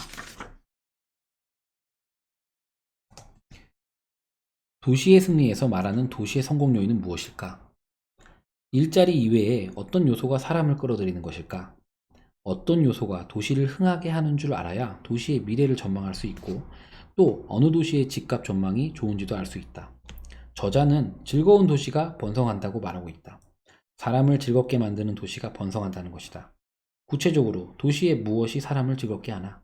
도시의 승리에서 말하는 도시의 성공 요인은 무엇일까? 일자리 이외에 어떤 요소가 사람을 끌어들이는 것일까? 어떤 요소가 도시를 흥하게 하는 줄 알아야 도시의 미래를 전망할 수 있고 또 어느 도시의 집값 전망이 좋은지도 알 수 있다. 저자는 즐거운 도시가 번성한다고 말하고 있다. 사람을 즐겁게 만드는 도시가 번성한다는 것이다. 구체적으로 도시의 무엇이 사람을 즐겁게 하나?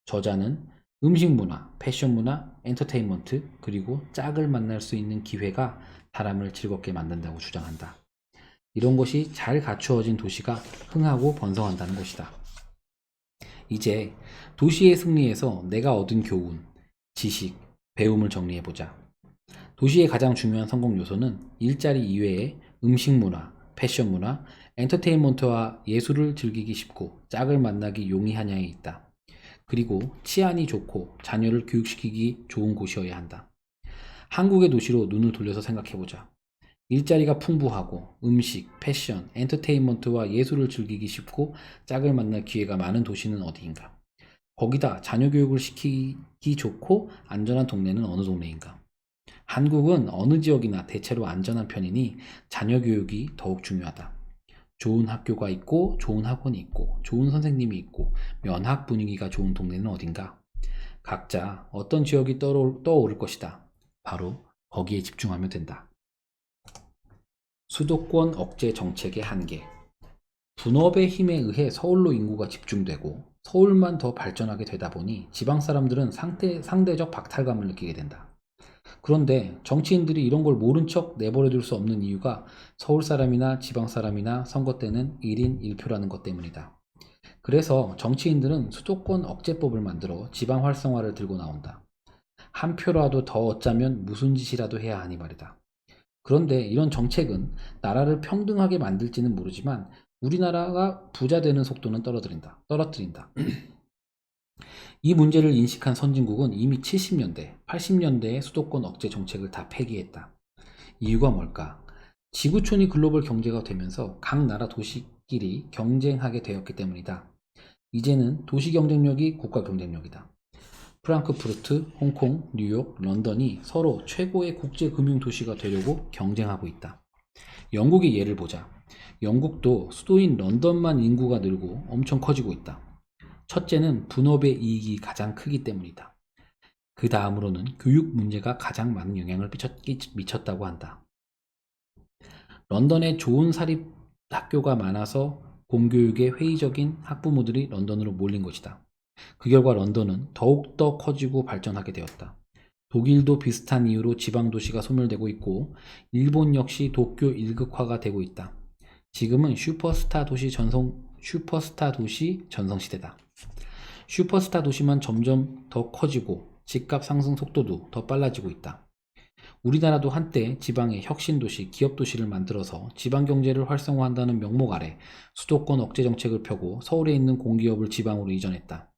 저자는 음식 문화, 패션 문화, 엔터테인먼트, 그리고 짝을 만날 수 있는 기회가 사람을 즐겁게 만든다고 주장한다. 이런 것이 잘 갖추어진 도시가 흥하고 번성한다는 것이다. 이제 도시의 승리에서 내가 얻은 교훈, 지식, 배움을 정리해보자. 도시의 가장 중요한 성공 요소는 일자리 이외에 음식 문화, 패션 문화, 엔터테인먼트와 예술을 즐기기 쉽고 짝을 만나기 용이하냐에 있다. 그리고 치안이 좋고 자녀를 교육시키기 좋은 곳이어야 한다. 한국의 도시로 눈을 돌려서 생각해보자. 일자리가 풍부하고 음식, 패션, 엔터테인먼트와 예술을 즐기기 쉽고 짝을 만날 기회가 많은 도시는 어디인가? 거기다 자녀 교육을 시키기 좋고 안전한 동네는 어느 동네인가? 한국은 어느 지역이나 대체로 안전한 편이니 자녀 교육이 더욱 중요하다. 좋은 학교가 있고 좋은 학원이 있고 좋은 선생님이 있고 면학 분위기가 좋은 동네는 어딘가? 각자 어떤 지역이 떠오를 것이다. 바로 거기에 집중하면 된다. 수도권 억제 정책의 한계. 분업의 힘에 의해 서울로 인구가 집중되고 서울만 더 발전하게 되다 보니 지방 사람들은 상대적 박탈감을 느끼게 된다. 그런데 정치인들이 이런 걸 모른 척 내버려 둘 수 없는 이유가 서울 사람이나 지방 사람이나 선거 때는 1인 1표라는 것 때문이다. 그래서 정치인들은 수도권 억제법을 만들어 지방 활성화를 들고 나온다. 한 표라도 더 얻자면 무슨 짓이라도 해야 하니 말이다. 그런데 이런 정책은 나라를 평등하게 만들지는 모르지만 우리나라가 부자 되는 속도는 떨어뜨린다. 이 문제를 인식한 선진국은 이미 70년대, 80년대의 수도권 억제 정책을 다 폐기했다. 이유가 뭘까? 지구촌이 글로벌 경제가 되면서 각 나라 도시끼리 경쟁하게 되었기 때문이다. 이제는 도시 경쟁력이 국가 경쟁력이다. 프랑크푸르트, 홍콩, 뉴욕, 런던이 서로 최고의 국제 금융 도시가 되려고 경쟁하고 있다. 영국의 예를 보자. 영국도 수도인 런던만 인구가 늘고 엄청 커지고 있다. 첫째는 분업의 이익이 가장 크기 때문이다. 그 다음으로는 교육 문제가 가장 많은 영향을 미쳤다고 한다. 런던에 좋은 사립 학교가 많아서 공교육에 회의적인 학부모들이 런던으로 몰린 것이다. 그 결과 런던은 더욱더 커지고 발전하게 되었다. 독일도 비슷한 이유로 지방도시가 소멸되고 있고 일본 역시 도쿄 일극화가 되고 있다. 지금은 슈퍼스타 도시 전성 시대다. 슈퍼스타 도시만 점점 더 커지고 집값 상승 속도도 더 빨라지고 있다. 우리나라도 한때 지방의 혁신도시, 기업도시를 만들어서 지방경제를 활성화한다는 명목 아래 수도권 억제 정책을 펴고 서울에 있는 공기업을 지방으로 이전했다.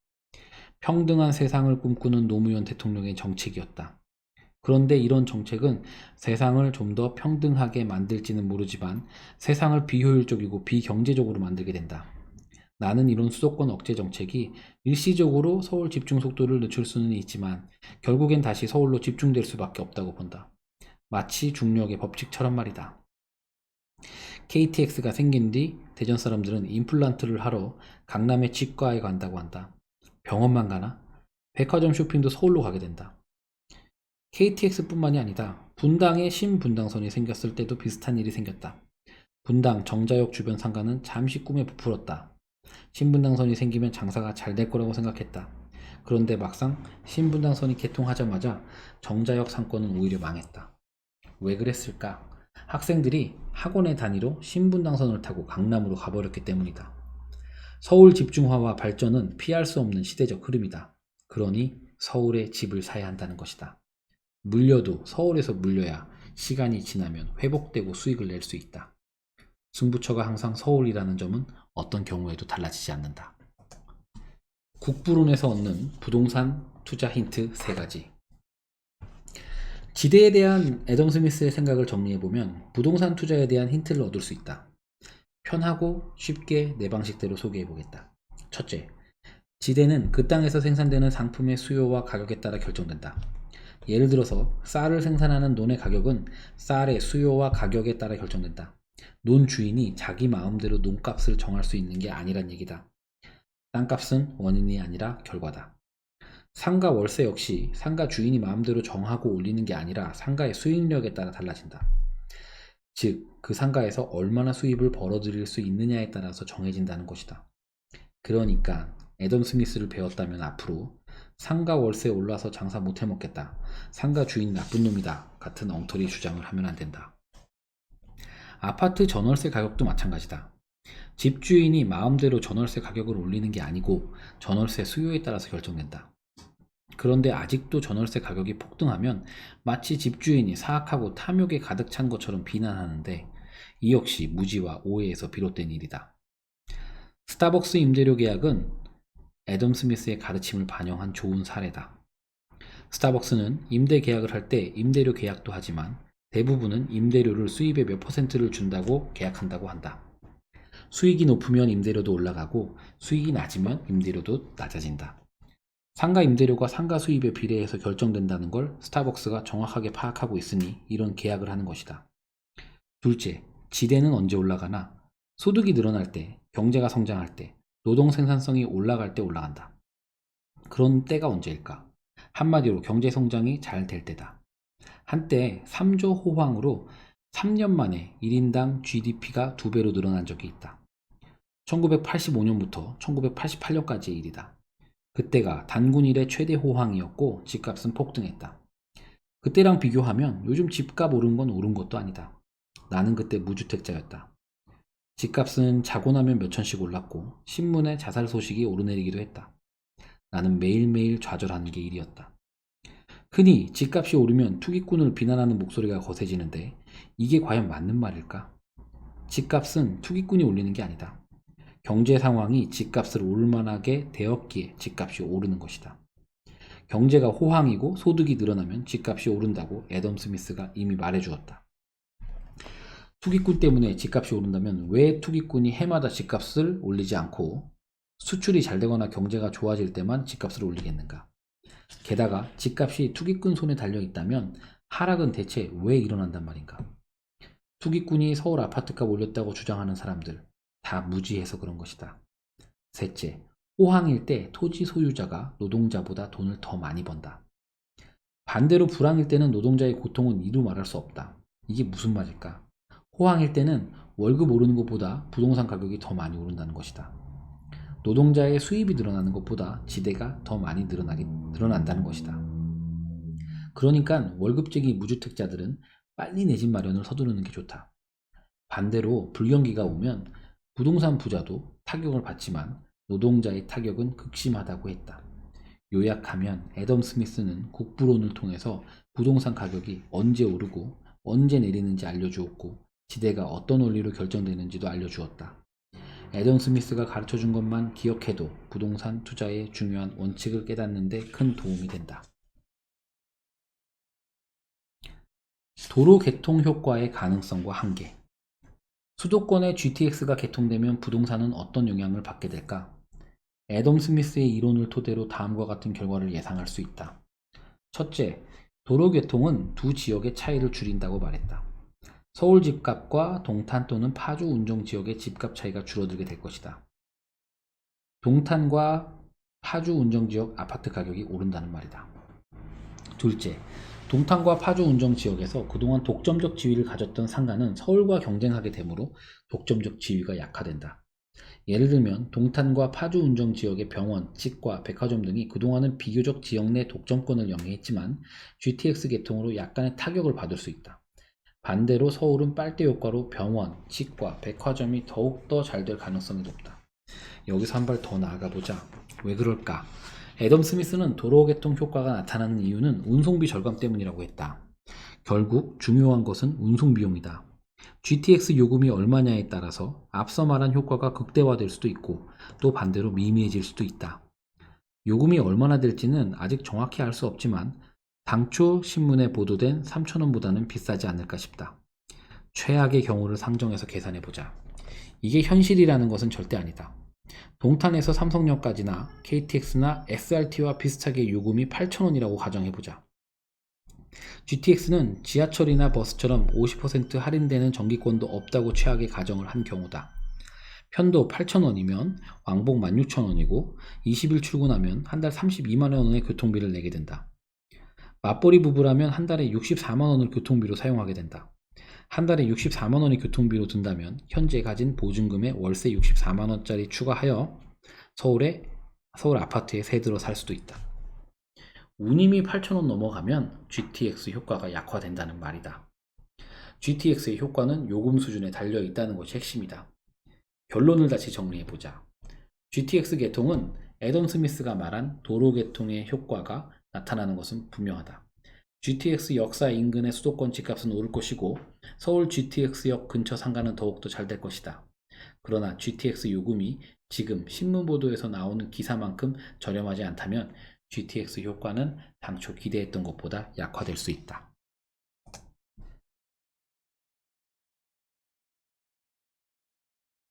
평등한 세상을 꿈꾸는 노무현 대통령의 정책이었다. 그런데 이런 정책은 세상을 좀 더 평등하게 만들지는 모르지만 세상을 비효율적이고 비경제적으로 만들게 된다. 나는 이런 수도권 억제 정책이 일시적으로 서울 집중 속도를 늦출 수는 있지만 결국엔 다시 서울로 집중될 수밖에 없다고 본다. 마치 중력의 법칙처럼 말이다. KTX가 생긴 뒤 대전 사람들은 임플란트를 하러 강남의 치과에 간다고 한다. 병원만 가나? 백화점 쇼핑도 서울로 가게 된다. KTX뿐만이 아니다. 분당에 신분당선이 생겼을 때도 비슷한 일이 생겼다. 분당 정자역 주변 상가는 잠시 꿈에 부풀었다. 신분당선이 생기면 장사가 잘 될 거라고 생각했다. 그런데 막상 신분당선이 개통하자마자 정자역 상권은 오히려 망했다. 왜 그랬을까? 학생들이 학원의 단위로 신분당선을 타고 강남으로 가버렸기 때문이다. 서울 집중화와 발전은 피할 수 없는 시대적 흐름이다. 그러니 서울에 집을 사야 한다는 것이다. 물려도 서울에서 물려야 시간이 지나면 회복되고 수익을 낼 수 있다. 승부처가 항상 서울이라는 점은 어떤 경우에도 달라지지 않는다. 국부론에서 얻는 부동산 투자 힌트 3가지. 지대에 대한 애덤 스미스의 생각을 정리해보면 부동산 투자에 대한 힌트를 얻을 수 있다. 편하고 쉽게 내 방식대로 소개해보겠다. 첫째, 지대는 그 땅에서 생산되는 상품의 수요와 가격에 따라 결정된다. 예를 들어서 쌀을 생산하는 논의 가격은 쌀의 수요와 가격에 따라 결정된다. 논 주인이 자기 마음대로 논값을 정할 수 있는 게 아니란 얘기다. 땅값은 원인이 아니라 결과다. 상가 월세 역시 상가 주인이 마음대로 정하고 올리는 게 아니라 상가의 수익력에 따라 달라진다. 즉, 그 상가에서 얼마나 수입을 벌어들일 수 있느냐에 따라서 정해진다는 것이다. 그러니까 애덤 스미스를 배웠다면 앞으로 상가 월세 올라서 장사 못해 먹겠다, 상가 주인 나쁜 놈이다 같은 엉터리 주장을 하면 안 된다. 아파트 전월세 가격도 마찬가지다. 집주인이 마음대로 전월세 가격을 올리는 게 아니고 전월세 수요에 따라서 결정된다. 그런데 아직도 전월세 가격이 폭등하면 마치 집주인이 사악하고 탐욕에 가득 찬 것처럼 비난하는데 이 역시 무지와 오해에서 비롯된 일이다. 스타벅스 임대료 계약은 애덤 스미스의 가르침을 반영한 좋은 사례다. 스타벅스는 임대 계약을 할 때 임대료 계약도 하지만 대부분은 임대료를 수입의 몇 %를 준다고 계약한다고 한다. 수익이 높으면 임대료도 올라가고 수익이 낮으면 임대료도 낮아진다. 상가 임대료가 상가 수입에 비례해서 결정된다는 걸 스타벅스가 정확하게 파악하고 있으니 이런 계약을 하는 것이다. 둘째, 지대는 언제 올라가나? 소득이 늘어날 때, 경제가 성장할 때, 노동 생산성이 올라갈 때 올라간다. 그런 때가 언제일까? 한마디로 경제 성장이 잘 될 때다. 한때 3조 호황으로 3년 만에 1인당 GDP가 2배로 늘어난 적이 있다. 1985년부터 1988년까지의 일이다. 그때가 단군 이래 최대 호황이었고 집값은 폭등했다. 그때랑 비교하면 요즘 집값 오른 건 오른 것도 아니다. 나는 그때 무주택자였다. 집값은 자고 나면 몇 천씩 올랐고 신문에 자살 소식이 오르내리기도 했다. 나는 매일매일 좌절하는 게 일이었다. 흔히 집값이 오르면 투기꾼을 비난하는 목소리가 거세지는데 이게 과연 맞는 말일까? 집값은 투기꾼이 올리는 게 아니다. 경제 상황이 집값을 올만하게 되었기에 집값이 오르는 것이다. 경제가 호황이고 소득이 늘어나면 집값이 오른다고 애덤 스미스가 이미 말해주었다. 투기꾼 때문에 집값이 오른다면 왜 투기꾼이 해마다 집값을 올리지 않고 수출이 잘 되거나 경제가 좋아질 때만 집값을 올리겠는가? 게다가 집값이 투기꾼 손에 달려 있다면 하락은 대체 왜 일어난단 말인가? 투기꾼이 서울 아파트값 올렸다고 주장하는 사람들 다 무지해서 그런 것이다. 셋째, 호황일 때 토지 소유자가 노동자보다 돈을 더 많이 번다. 반대로 불황일 때는 노동자의 고통은 이루 말할 수 없다. 이게 무슨 말일까? 호황일 때는 월급 오르는 것보다 부동산 가격이 더 많이 오른다는 것이다. 노동자의 수입이 늘어나는 것보다 지대가 더 많이 늘어난다는 것이다. 그러니까 월급쟁이 무주택자들은 빨리 내 집 마련을 서두르는 게 좋다. 반대로 불경기가 오면 부동산 부자도 타격을 받지만 노동자의 타격은 극심하다고 했다. 요약하면 애덤 스미스는 국부론을 통해서 부동산 가격이 언제 오르고 언제 내리는지 알려주었고 지대가 어떤 원리로 결정되는지도 알려주었다. 애덤 스미스가 가르쳐준 것만 기억해도 부동산 투자의 중요한 원칙을 깨닫는 데 큰 도움이 된다. 도로 개통 효과의 가능성과 한계. 수도권의 GTX가 개통되면 부동산은 어떤 영향을 받게 될까? 애덤 스미스의 이론을 토대로 다음과 같은 결과를 예상할 수 있다. 첫째, 도로 개통은 두 지역의 차이를 줄인다고 말했다. 서울 집값과 동탄 또는 파주 운정 지역의 집값 차이가 줄어들게 될 것이다. 동탄과 파주 운정 지역 아파트 가격이 오른다는 말이다. 둘째, 동탄과 파주 운정 지역에서 그동안 독점적 지위를 가졌던 상가는 서울과 경쟁하게 되므로 독점적 지위가 약화된다. 예를 들면 동탄과 파주 운정 지역의 병원, 치과, 백화점 등이 그동안은 비교적 지역 내 독점권을 영위했지만 GTX 개통으로 약간의 타격을 받을 수 있다. 반대로 서울은 빨대 효과로 병원, 치과, 백화점이 더욱더 잘 될 가능성이 높다. 여기서 한 발 더 나아가 보자. 왜 그럴까? 애덤 스미스는 도로 개통 효과가 나타나는 이유는 운송비 절감 때문이라고 했다. 결국 중요한 것은 운송 비용이다. GTX 요금이 얼마냐에 따라서 앞서 말한 효과가 극대화될 수도 있고 또 반대로 미미해질 수도 있다. 요금이 얼마나 될지는 아직 정확히 알 수 없지만 당초 신문에 보도된 3,000원보다는 비싸지 않을까 싶다. 최악의 경우를 상정해서 계산해보자. 이게 현실이라는 것은 절대 아니다. 동탄에서 삼성역까지나 KTX나 SRT와 비슷하게 요금이 8,000원이라고 가정해보자. GTX는 지하철이나 버스처럼 50% 할인되는 정기권도 없다고 최악의 가정을 한 경우다. 편도 8,000원이면 왕복 16,000원이고 20일 출근하면 한 달 32만 원의 교통비를 내게 된다. 맞벌이 부부라면 한 달에 64만 원을 교통비로 사용하게 된다. 한 달에 64만 원의 교통비로 든다면 현재 가진 보증금에 월세 64만 원짜리 추가하여 서울 아파트에 새 들어 살 수도 있다. 운임이 8,000원 넘어가면 GTX 효과가 약화된다는 말이다. GTX의 효과는 요금 수준에 달려 있다는 것이 핵심이다. 결론을 다시 정리해보자. GTX 개통은 애덤 스미스가 말한 도로 개통의 효과가 나타나는 것은 분명하다. GTX 역사 인근의 수도권 집값은 오를 것이고 서울 GTX역 근처 상가는 더욱더 잘 될 것이다. 그러나 GTX 요금이 지금 신문 보도에서 나오는 기사만큼 저렴하지 않다면 GTX 효과는 당초 기대했던 것보다 약화될 수 있다.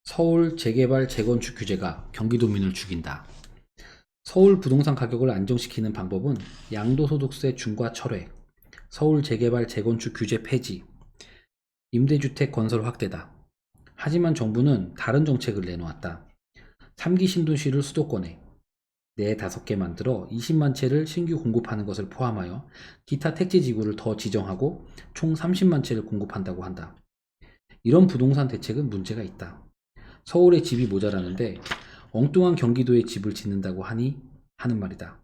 서울 재개발 재건축 규제가 경기도민을 죽인다. 서울 부동산 가격을 안정시키는 방법은 양도소득세 중과 철회, 서울 재개발 재건축 규제 폐지, 임대주택 건설 확대다. 하지만 정부는 다른 정책을 내놓았다. 3기 신도시를 수도권에 4, 5개 만들어 20만 채를 신규 공급하는 것을 포함하여 기타 택지지구를 더 지정하고 총 30만 채를 공급한다고 한다. 이런 부동산 대책은 문제가 있다. 서울에 집이 모자라는데 엉뚱한 경기도에 집을 짓는다고 하는 말이다.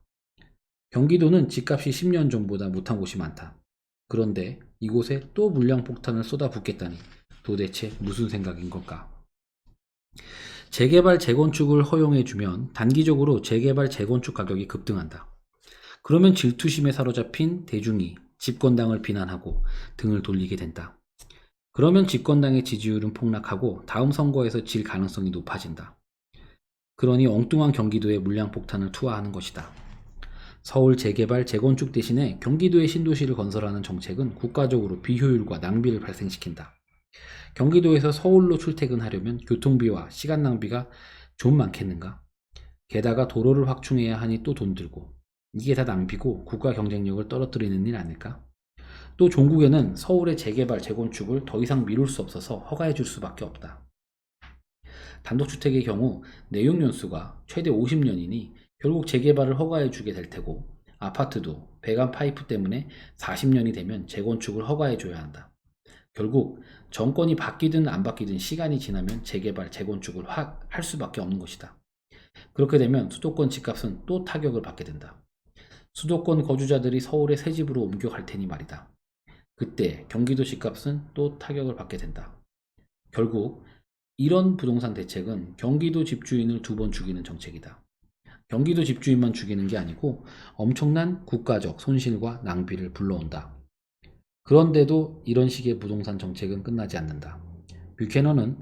경기도는 집값이 10년 전보다 못한 곳이 많다. 그런데 이곳에 또 물량폭탄을 쏟아붓겠다니 도대체 무슨 생각인 걸까? 재개발 재건축을 허용해주면 단기적으로 재개발 재건축 가격이 급등한다. 그러면 질투심에 사로잡힌 대중이 집권당을 비난하고 등을 돌리게 된다. 그러면 집권당의 지지율은 폭락하고 다음 선거에서 질 가능성이 높아진다. 그러니 엉뚱한 경기도에 물량폭탄을 투하하는 것이다. 서울 재개발 재건축 대신에 경기도의 신도시를 건설하는 정책은 국가적으로 비효율과 낭비를 발생시킨다. 경기도에서 서울로 출퇴근하려면 교통비와 시간 낭비가 좀 많겠는가? 게다가 도로를 확충해야 하니 또 돈 들고 이게 다 낭비고 국가 경쟁력을 떨어뜨리는 일 아닐까? 또 종국에는 서울의 재개발 재건축을 더 이상 미룰 수 없어서 허가해 줄 수밖에 없다. 단독주택의 경우 내용 연수가 최대 50년이니 결국 재개발을 허가해 주게 될 테고 아파트도 배관 파이프 때문에 40년이 되면 재건축을 허가해 줘야 한다. 결국 정권이 바뀌든 안 바뀌든 시간이 지나면 재개발, 재건축을 할 수밖에 없는 것이다. 그렇게 되면 수도권 집값은 또 타격을 받게 된다. 수도권 거주자들이 서울에 새 집으로 옮겨갈 테니 말이다. 그때 경기도 집값은 또 타격을 받게 된다. 결국 이런 부동산 대책은 경기도 집주인을 두 번 죽이는 정책이다. 경기도 집주인만 죽이는 게 아니고 엄청난 국가적 손실과 낭비를 불러온다. 그런데도 이런 식의 부동산 정책은 끝나지 않는다. 뷰캐넌은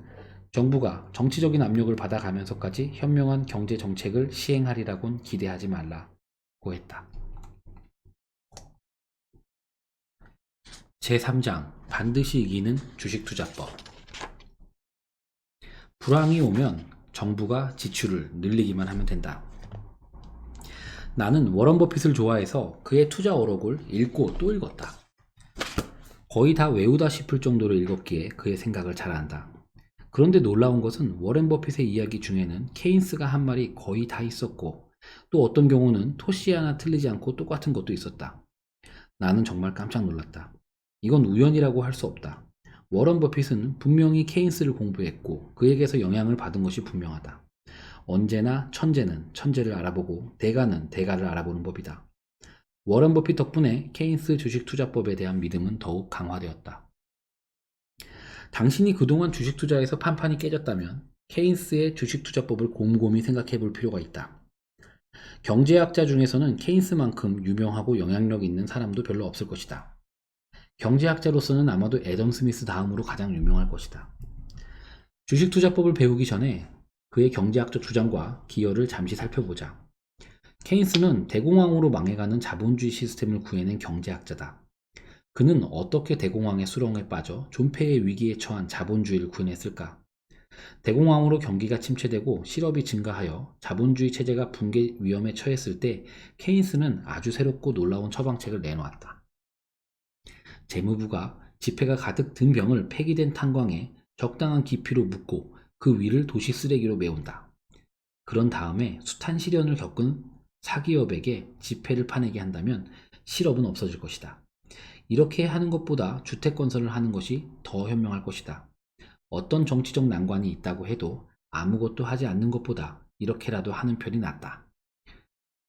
정부가 정치적인 압력을 받아가면서까지 현명한 경제 정책을 시행하리라고는 기대하지 말라고 했다. 제3장 반드시 이기는 주식투자법. 불황이 오면 정부가 지출을 늘리기만 하면 된다. 나는 워런 버핏을 좋아해서 그의 투자 어록을 읽고 또 읽었다. 거의 다 외우다 싶을 정도로 읽었기에 그의 생각을 잘 안다. 그런데 놀라운 것은 워렌 버핏의 이야기 중에는 케인스가 한 말이 거의 다 있었고 또 어떤 경우는 토시 하나 틀리지 않고 똑같은 것도 있었다. 나는 정말 깜짝 놀랐다. 이건 우연이라고 할 수 없다. 워런 버핏은 분명히 케인스를 공부했고 그에게서 영향을 받은 것이 분명하다. 언제나 천재는 천재를 알아보고 대가는 대가를 알아보는 법이다. 워런 버핏 덕분에 케인스 주식투자법에 대한 믿음은 더욱 강화되었다. 당신이 그동안 주식투자에서 판판이 깨졌다면 케인스의 주식투자법을 곰곰이 생각해 볼 필요가 있다. 경제학자 중에서는 케인스만큼 유명하고 영향력 있는 사람도 별로 없을 것이다. 경제학자로서는 아마도 애덤 스미스 다음으로 가장 유명할 것이다. 주식투자법을 배우기 전에 그의 경제학적 주장과 기여를 잠시 살펴보자. 케인스는 대공황으로 망해가는 자본주의 시스템을 구해낸 경제학자다. 그는 어떻게 대공황의 수렁에 빠져 존폐의 위기에 처한 자본주의를 구해냈을까? 대공황으로 경기가 침체되고 실업이 증가하여 자본주의 체제가 붕괴 위험에 처했을 때 케인스는 아주 새롭고 놀라운 처방책을 내놓았다. 재무부가 지폐가 가득 든 병을 폐기된 탄광에 적당한 깊이로 묻고 그 위를 도시 쓰레기로 메운다. 그런 다음에 숱한 시련을 겪은 사기업에게 지폐를 파내게 한다면 실업은 없어질 것이다. 이렇게 하는 것보다 주택 건설을 하는 것이 더 현명할 것이다. 어떤 정치적 난관이 있다고 해도 아무것도 하지 않는 것보다 이렇게라도 하는 편이 낫다.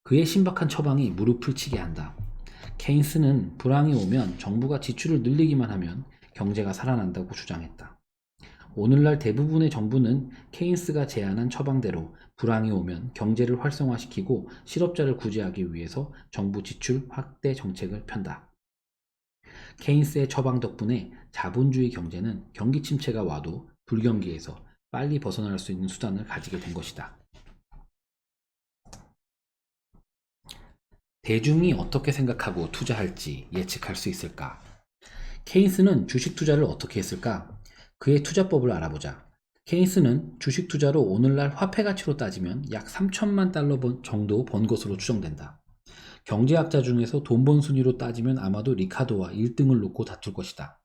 그의 신박한 처방이 무릎을 치게 한다. 케인스는 불황이 오면 정부가 지출을 늘리기만 하면 경제가 살아난다고 주장했다. 오늘날 대부분의 정부는 케인스가 제안한 처방대로 불황이 오면 경제를 활성화시키고 실업자를 구제하기 위해서 정부 지출 확대 정책을 편다. 케인스의 처방 덕분에 자본주의 경제는 경기 침체가 와도 불경기에서 빨리 벗어날 수 있는 수단을 가지게 된 것이다. 대중이 어떻게 생각하고 투자할지 예측할 수 있을까? 케인스는 주식 투자를 어떻게 했을까? 그의 투자법을 알아보자. 케인스는 주식 투자로 오늘날 화폐 가치로 따지면 약 3천만 달러 정도 번 것으로 추정된다. 경제학자 중에서 돈 번 순위로 따지면 아마도 리카도와 1등을 놓고 다툴 것이다.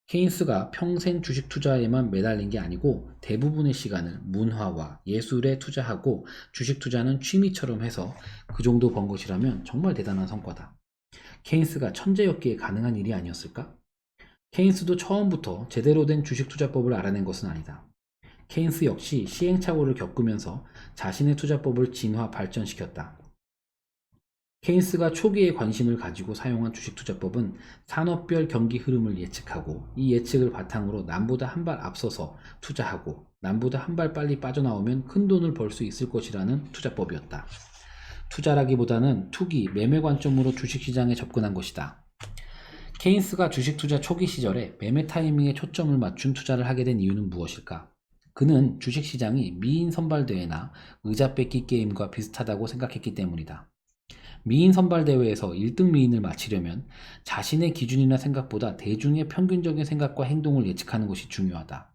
케인스가 평생 주식 투자에만 매달린 게 아니고 대부분의 시간을 문화와 예술에 투자하고 주식 투자는 취미처럼 해서 그 정도 번 것이라면 정말 대단한 성과다. 케인스가 천재였기에 가능한 일이 아니었을까? 케인스도 처음부터 제대로 된 주식 투자법을 알아낸 것은 아니다. 케인스 역시 시행착오를 겪으면서 자신의 투자법을 진화 발전시켰다. 케인스가 초기에 관심을 가지고 사용한 주식투자법은 산업별 경기 흐름을 예측하고 이 예측을 바탕으로 남보다 한 발 앞서서 투자하고 남보다 한 발 빨리 빠져나오면 큰 돈을 벌 수 있을 것이라는 투자법이었다. 투자라기보다는 투기, 매매 관점으로 주식시장에 접근한 것이다. 케인스가 주식투자 초기 시절에 매매 타이밍에 초점을 맞춘 투자를 하게 된 이유는 무엇일까? 그는 주식시장이 미인 선발대회나 의자 뺏기 게임과 비슷하다고 생각했기 때문이다. 미인 선발대회에서 1등 미인을 맞히려면 자신의 기준이나 생각보다 대중의 평균적인 생각과 행동을 예측하는 것이 중요하다.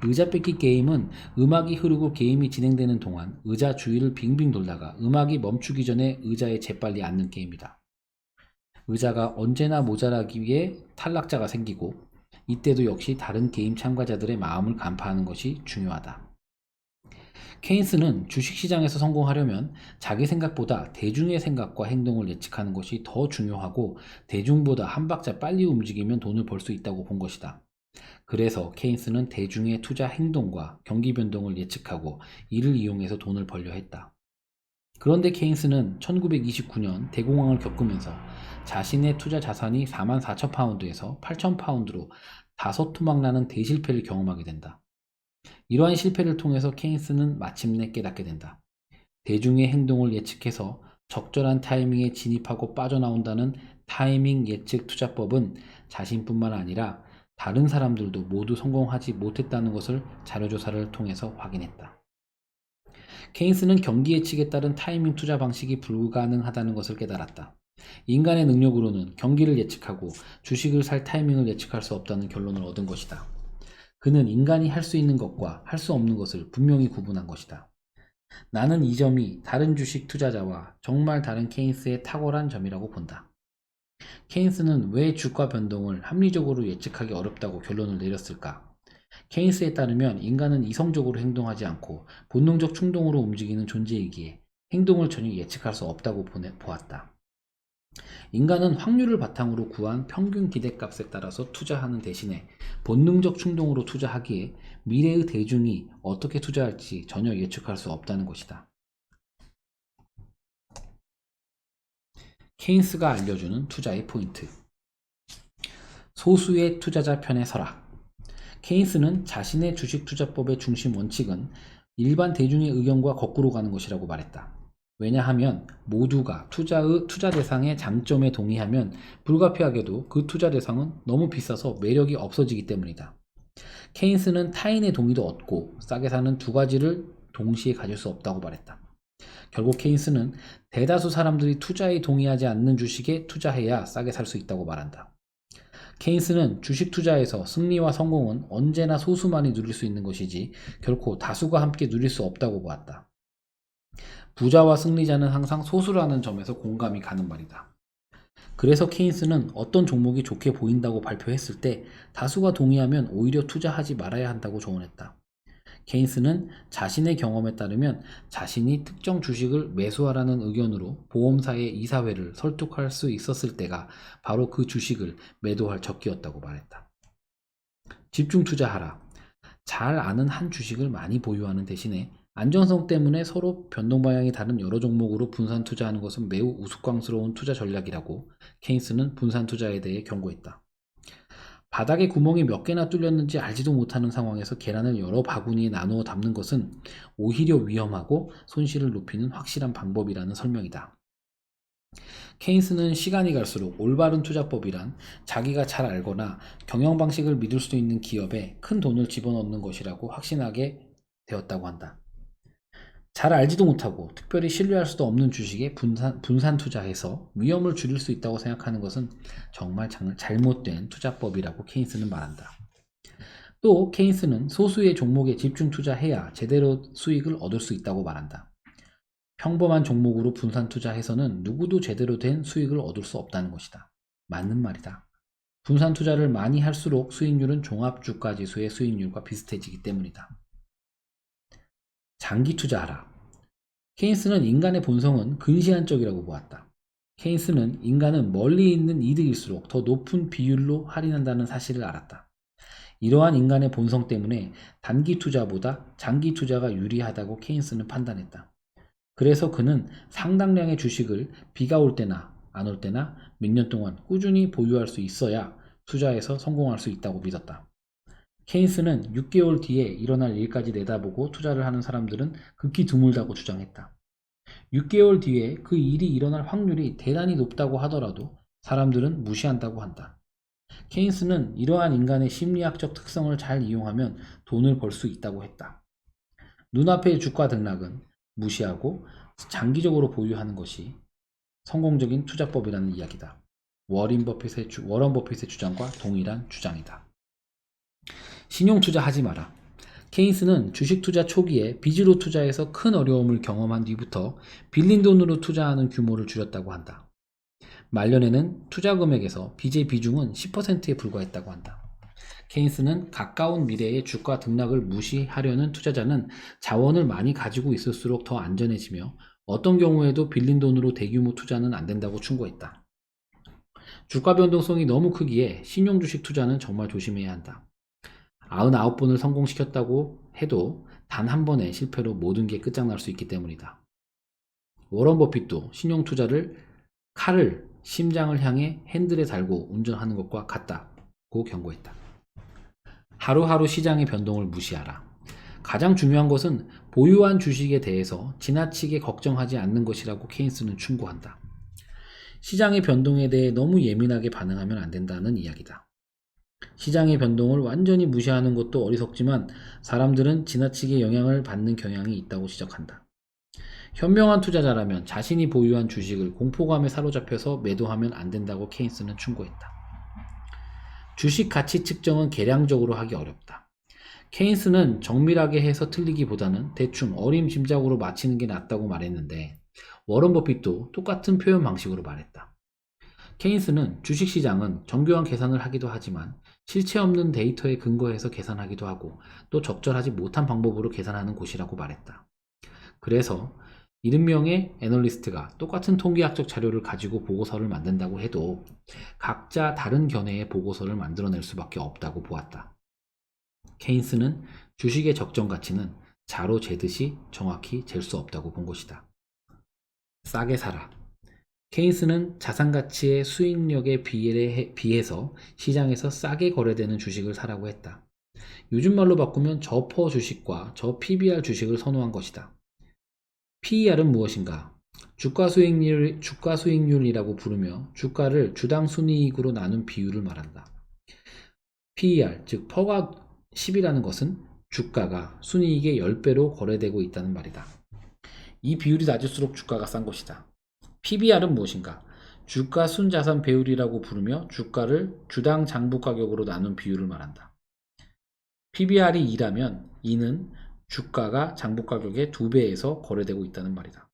의자 뺏기 게임은 음악이 흐르고 게임이 진행되는 동안 의자 주위를 빙빙 돌다가 음악이 멈추기 전에 의자에 재빨리 앉는 게임이다. 의자가 언제나 모자라기 위해 탈락자가 생기고 이때도 역시 다른 게임 참가자들의 마음을 간파하는 것이 중요하다. 케인스는 주식시장에서 성공하려면 자기 생각보다 대중의 생각과 행동을 예측하는 것이 더 중요하고 대중보다 한 박자 빨리 움직이면 돈을 벌 수 있다고 본 것이다. 그래서 케인스는 대중의 투자 행동과 경기 변동을 예측하고 이를 이용해서 돈을 벌려 했다. 그런데 케인스는 1929년 대공황을 겪으면서 자신의 투자 자산이 44,000파운드에서 8,000파운드로 다소 토막나는 대실패를 경험하게 된다. 이러한 실패를 통해서 케인스는 마침내 깨닫게 된다. 대중의 행동을 예측해서 적절한 타이밍에 진입하고 빠져나온다는 타이밍 예측 투자법은 자신뿐만 아니라 다른 사람들도 모두 성공하지 못했다는 것을 자료조사를 통해서 확인했다. 케인스는 경기 예측에 따른 타이밍 투자 방식이 불가능하다는 것을 깨달았다. 인간의 능력으로는 경기를 예측하고 주식을 살 타이밍을 예측할 수 없다는 결론을 얻은 것이다. 그는 인간이 할 수 있는 것과 할 수 없는 것을 분명히 구분한 것이다. 나는 이 점이 다른 주식 투자자와 정말 다른 케인스의 탁월한 점이라고 본다. 케인스는 왜 주가 변동을 합리적으로 예측하기 어렵다고 결론을 내렸을까? 케인스에 따르면 인간은 이성적으로 행동하지 않고 본능적 충동으로 움직이는 존재이기에 행동을 전혀 예측할 수 없다고 보았다. 인간은 확률을 바탕으로 구한 평균 기대값에 따라서 투자하는 대신에 본능적 충동으로 투자하기에 미래의 대중이 어떻게 투자할지 전혀 예측할 수 없다는 것이다. 케인스가 알려주는 투자의 포인트. 소수의 투자자 편에 서라. 케인스는 자신의 주식 투자법의 중심 원칙은 일반 대중의 의견과 거꾸로 가는 것이라고 말했다. 왜냐하면 모두가 투자 대상의 장점에 동의하면 불가피하게도 그 투자 대상은 너무 비싸서 매력이 없어지기 때문이다. 케인스는 타인의 동의도 얻고 싸게 사는 두 가지를 동시에 가질 수 없다고 말했다. 결국 케인스는 대다수 사람들이 투자에 동의하지 않는 주식에 투자해야 싸게 살 수 있다고 말한다. 케인스는 주식 투자에서 승리와 성공은 언제나 소수만이 누릴 수 있는 것이지 결코 다수가 함께 누릴 수 없다고 보았다. 부자와 승리자는 항상 소수라는 점에서 공감이 가는 말이다. 그래서 케인스는 어떤 종목이 좋게 보인다고 발표했을 때 다수가 동의하면 오히려 투자하지 말아야 한다고 조언했다. 케인스는 자신의 경험에 따르면 자신이 특정 주식을 매수하라는 의견으로 보험사의 이사회를 설득할 수 있었을 때가 바로 그 주식을 매도할 적기였다고 말했다. 집중 투자하라. 잘 아는 한 주식을 많이 보유하는 대신에 안정성 때문에 서로 변동 방향이 다른 여러 종목으로 분산 투자하는 것은 매우 우스꽝스러운 투자 전략이라고 케인스는 분산 투자에 대해 경고했다. 바닥에 구멍이 몇 개나 뚫렸는지 알지도 못하는 상황에서 계란을 여러 바구니에 나누어 담는 것은 오히려 위험하고 손실을 높이는 확실한 방법이라는 설명이다. 케인스는 시간이 갈수록 올바른 투자법이란 자기가 잘 알거나 경영 방식을 믿을 수 있는 기업에 큰 돈을 집어넣는 것이라고 확신하게 되었다고 한다. 잘 알지도 못하고 특별히 신뢰할 수도 없는 주식에 분산 투자해서 위험을 줄일 수 있다고 생각하는 것은 정말 잘못된 투자법이라고 케인스는 말한다. 또 케인스는 소수의 종목에 집중 투자해야 제대로 수익을 얻을 수 있다고 말한다. 평범한 종목으로 분산 투자해서는 누구도 제대로 된 수익을 얻을 수 없다는 것이다. 맞는 말이다. 분산 투자를 많이 할수록 수익률은 종합주가지수의 수익률과 비슷해지기 때문이다. 장기 투자하라. 케인스는 인간의 본성은 근시안적이라고 보았다. 케인스는 인간은 멀리 있는 이득일수록 더 높은 비율로 할인한다는 사실을 알았다. 이러한 인간의 본성 때문에 단기 투자보다 장기 투자가 유리하다고 케인스는 판단했다. 그래서 그는 상당량의 주식을 비가 올 때나 안 올 때나 몇 년 동안 꾸준히 보유할 수 있어야 투자에서 성공할 수 있다고 믿었다. 케인스는 6개월 뒤에 일어날 일까지 내다보고 투자를 하는 사람들은 극히 드물다고 주장했다. 6개월 뒤에 그 일이 일어날 확률이 대단히 높다고 하더라도 사람들은 무시한다고 한다. 케인스는 이러한 인간의 심리학적 특성을 잘 이용하면 돈을 벌 수 있다고 했다. 눈앞의 주가 등락은 무시하고 장기적으로 보유하는 것이 성공적인 투자법이라는 이야기다. 워런 버핏의 주장과 동일한 주장이다. 신용 투자하지 마라. 케인스는 주식 투자 초기에 빚으로 투자해서 큰 어려움을 경험한 뒤부터 빌린 돈으로 투자하는 규모를 줄였다고 한다. 말년에는 투자 금액에서 빚의 비중은 10%에 불과했다고 한다. 케인스는 가까운 미래의 주가 등락을 무시하려는 투자자는 자원을 많이 가지고 있을수록 더 안전해지며 어떤 경우에도 빌린 돈으로 대규모 투자는 안 된다고 충고했다. 주가 변동성이 너무 크기에 신용주식 투자는 정말 조심해야 한다. 99번을 성공시켰다고 해도 단 한 번의 실패로 모든 게 끝장날 수 있기 때문이다. 워런 버핏도 신용투자를 칼을 심장을 향해 핸들에 달고 운전하는 것과 같다고 경고했다. 하루하루 시장의 변동을 무시하라. 가장 중요한 것은 보유한 주식에 대해서 지나치게 걱정하지 않는 것이라고 케인스는 충고한다. 시장의 변동에 대해 너무 예민하게 반응하면 안 된다는 이야기다. 시장의 변동을 완전히 무시하는 것도 어리석지만 사람들은 지나치게 영향을 받는 경향이 있다고 지적한다. 현명한 투자자라면 자신이 보유한 주식을 공포감에 사로잡혀서 매도하면 안 된다고 케인스는 충고했다. 주식 가치 측정은 계량적으로 하기 어렵다. 케인스는 정밀하게 해서 틀리기보다는 대충 어림짐작으로 맞히는 게 낫다고 말했는데 워런 버핏도 똑같은 표현 방식으로 말했다. 케인스는 주식시장은 정교한 계산을 하기도 하지만 실체 없는 데이터에 근거해서 계산하기도 하고 또 적절하지 못한 방법으로 계산하는 곳이라고 말했다. 그래서 70명의 애널리스트가 똑같은 통계학적 자료를 가지고 보고서를 만든다고 해도 각자 다른 견해의 보고서를 만들어낼 수밖에 없다고 보았다. 케인스는 주식의 적정 가치는 자로 재듯이 정확히 잴 수 없다고 본 것이다. 싸게 사라. 케인스는 자산가치의 수익력에 비해서 시장에서 싸게 거래되는 주식을 사라고 했다. 요즘 말로 바꾸면 저퍼 주식과 저 PBR 주식을 선호한 것이다. PER은 무엇인가? 주가 수익률이라고 부르며 주가를 주당 순이익으로 나눈 비율을 말한다. PER, 즉 퍼가 10이라는 것은 주가가 순이익의 10배로 거래되고 있다는 말이다. 이 비율이 낮을수록 주가가 싼 것이다. PBR은 무엇인가? 주가 순자산 배율이라고 부르며 주가를 주당 장부 가격으로 나눈 비율을 말한다. PBR이 2라면 2는 주가가 장부 가격의 2배에서 거래되고 있다는 말이다.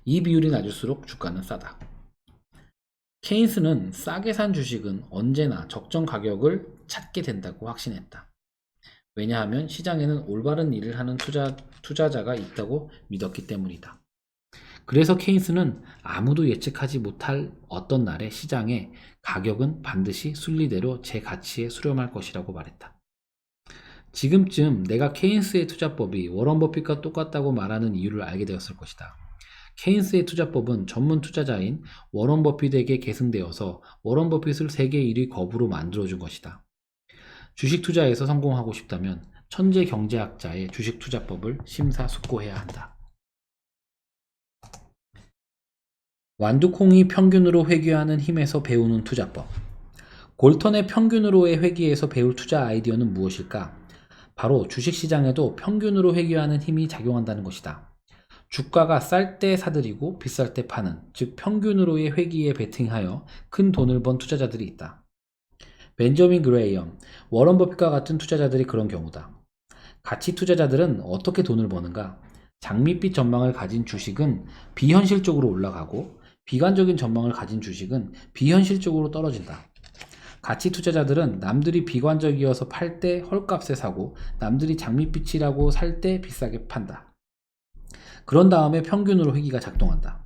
이 비율이 낮을수록 주가는 싸다. 케인스는 싸게 산 주식은 언제나 적정 가격을 찾게 된다고 확신했다. 왜냐하면 시장에는 올바른 일을 하는 투자자가 있다고 믿었기 때문이다. 그래서 케인스는 아무도 예측하지 못할 어떤 날에 시장의 가격은 반드시 순리대로 제 가치에 수렴할 것이라고 말했다. 지금쯤 내가 케인스의 투자법이 워런 버핏과 똑같다고 말하는 이유를 알게 되었을 것이다. 케인스의 투자법은 전문 투자자인 워런 버핏에게 계승되어서 워런 버핏을 세계 1위 거부로 만들어준 것이다. 주식 투자에서 성공하고 싶다면 천재 경제학자의 주식 투자법을 심사숙고해야 한다. 완두콩이 평균으로 회귀하는 힘에서 배우는 투자법. 골턴의 평균으로의 회귀에서 배울 투자 아이디어는 무엇일까? 바로 주식시장에도 평균으로 회귀하는 힘이 작용한다는 것이다. 주가가 쌀 때 사들이고 비쌀 때 파는, 즉 평균으로의 회귀에 베팅하여 큰 돈을 번 투자자들이 있다. 벤저민 그레이엄, 워런 버핏과 같은 투자자들이 그런 경우다. 가치 투자자들은 어떻게 돈을 버는가? 장밋빛 전망을 가진 주식은 비현실적으로 올라가고 비관적인 전망을 가진 주식은 비현실적으로 떨어진다. 가치 투자자들은 남들이 비관적이어서 팔 때 헐값에 사고 남들이 장밋빛이라고 살 때 비싸게 판다. 그런 다음에 평균으로 회귀가 작동한다.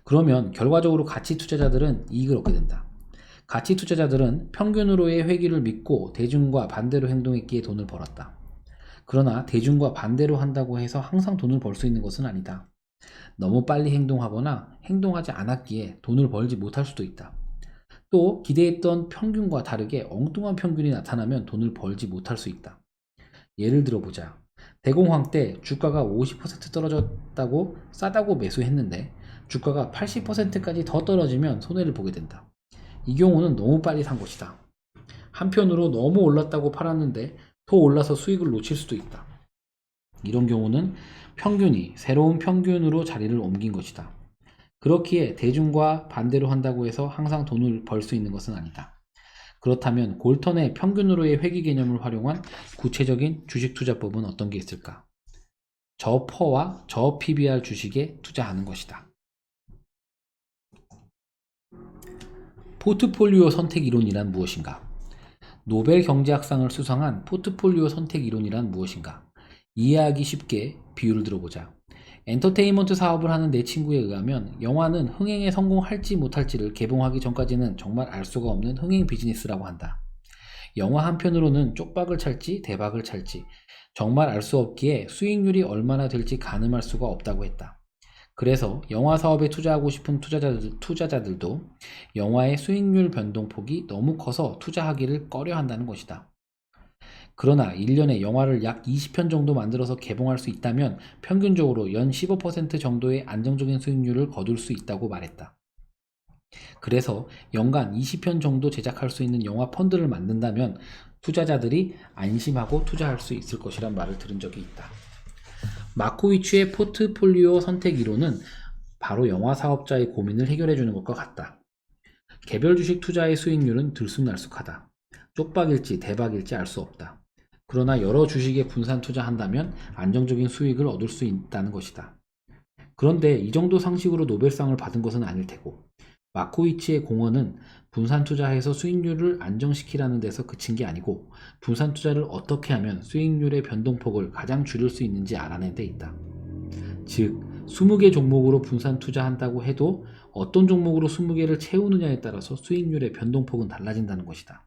그러면 결과적으로 가치 투자자들은 이익을 얻게 된다. 가치 투자자들은 평균으로의 회귀를 믿고 대중과 반대로 행동했기에 돈을 벌었다. 그러나 대중과 반대로 한다고 해서 항상 돈을 벌 수 있는 것은 아니다. 너무 빨리 행동하거나 행동하지 않았기에 돈을 벌지 못할 수도 있다. 또 기대했던 평균과 다르게 엉뚱한 평균이 나타나면 돈을 벌지 못할 수 있다. 예를 들어보자. 대공황 때 주가가 50% 떨어졌다고 싸다고 매수했는데 주가가 80%까지 더 떨어지면 손해를 보게 된다. 이 경우는 너무 빨리 산 것이다. 한편으로 너무 올랐다고 팔았는데 더 올라서 수익을 놓칠 수도 있다. 이런 경우는 평균이 새로운 평균으로 자리를 옮긴 것이다. 그렇기에 대중과 반대로 한다고 해서 항상 돈을 벌 수 있는 것은 아니다. 그렇다면 골턴의 평균으로의 회귀 개념을 활용한 구체적인 주식 투자법은 어떤 게 있을까? 저퍼와 저 PBR 주식에 투자하는 것이다. 포트폴리오 선택 이론이란 무엇인가? 노벨 경제학상을 수상한 포트폴리오 선택 이론이란 무엇인가? 이해하기 쉽게 비유를 들어보자. 엔터테인먼트 사업을 하는 내 친구에 의하면 영화는 흥행에 성공할지 못할지를 개봉하기 전까지는 정말 알 수가 없는 흥행 비즈니스라고 한다. 영화 한 편으로는 쪽박을 찰지 대박을 찰지 정말 알 수 없기에 수익률이 얼마나 될지 가늠할 수가 없다고 했다. 그래서 영화 사업에 투자하고 싶은 투자자들도 영화의 수익률 변동폭이 너무 커서 투자하기를 꺼려 한다는 것이다. 그러나 1년에 영화를 약 20편 정도 만들어서 개봉할 수 있다면 평균적으로 연 15% 정도의 안정적인 수익률을 거둘 수 있다고 말했다. 그래서 연간 20편 정도 제작할 수 있는 영화 펀드를 만든다면 투자자들이 안심하고 투자할 수 있을 것이란 말을 들은 적이 있다. 마코위츠의 포트폴리오 선택 이론은 바로 영화 사업자의 고민을 해결해 주는 것과 같다. 개별 주식 투자의 수익률은 들쑥날쑥하다. 쪽박일지 대박일지 알 수 없다. 그러나 여러 주식에 분산 투자한다면 안정적인 수익을 얻을 수 있다는 것이다. 그런데 이 정도 상식으로 노벨상을 받은 것은 아닐 테고 마코위츠의 공헌은 분산 투자해서 수익률을 안정시키라는 데서 그친 게 아니고 분산 투자를 어떻게 하면 수익률의 변동폭을 가장 줄일 수 있는지 알아낸 데 있다. 즉 20개 종목으로 분산 투자한다고 해도 어떤 종목으로 20개를 채우느냐에 따라서 수익률의 변동폭은 달라진다는 것이다.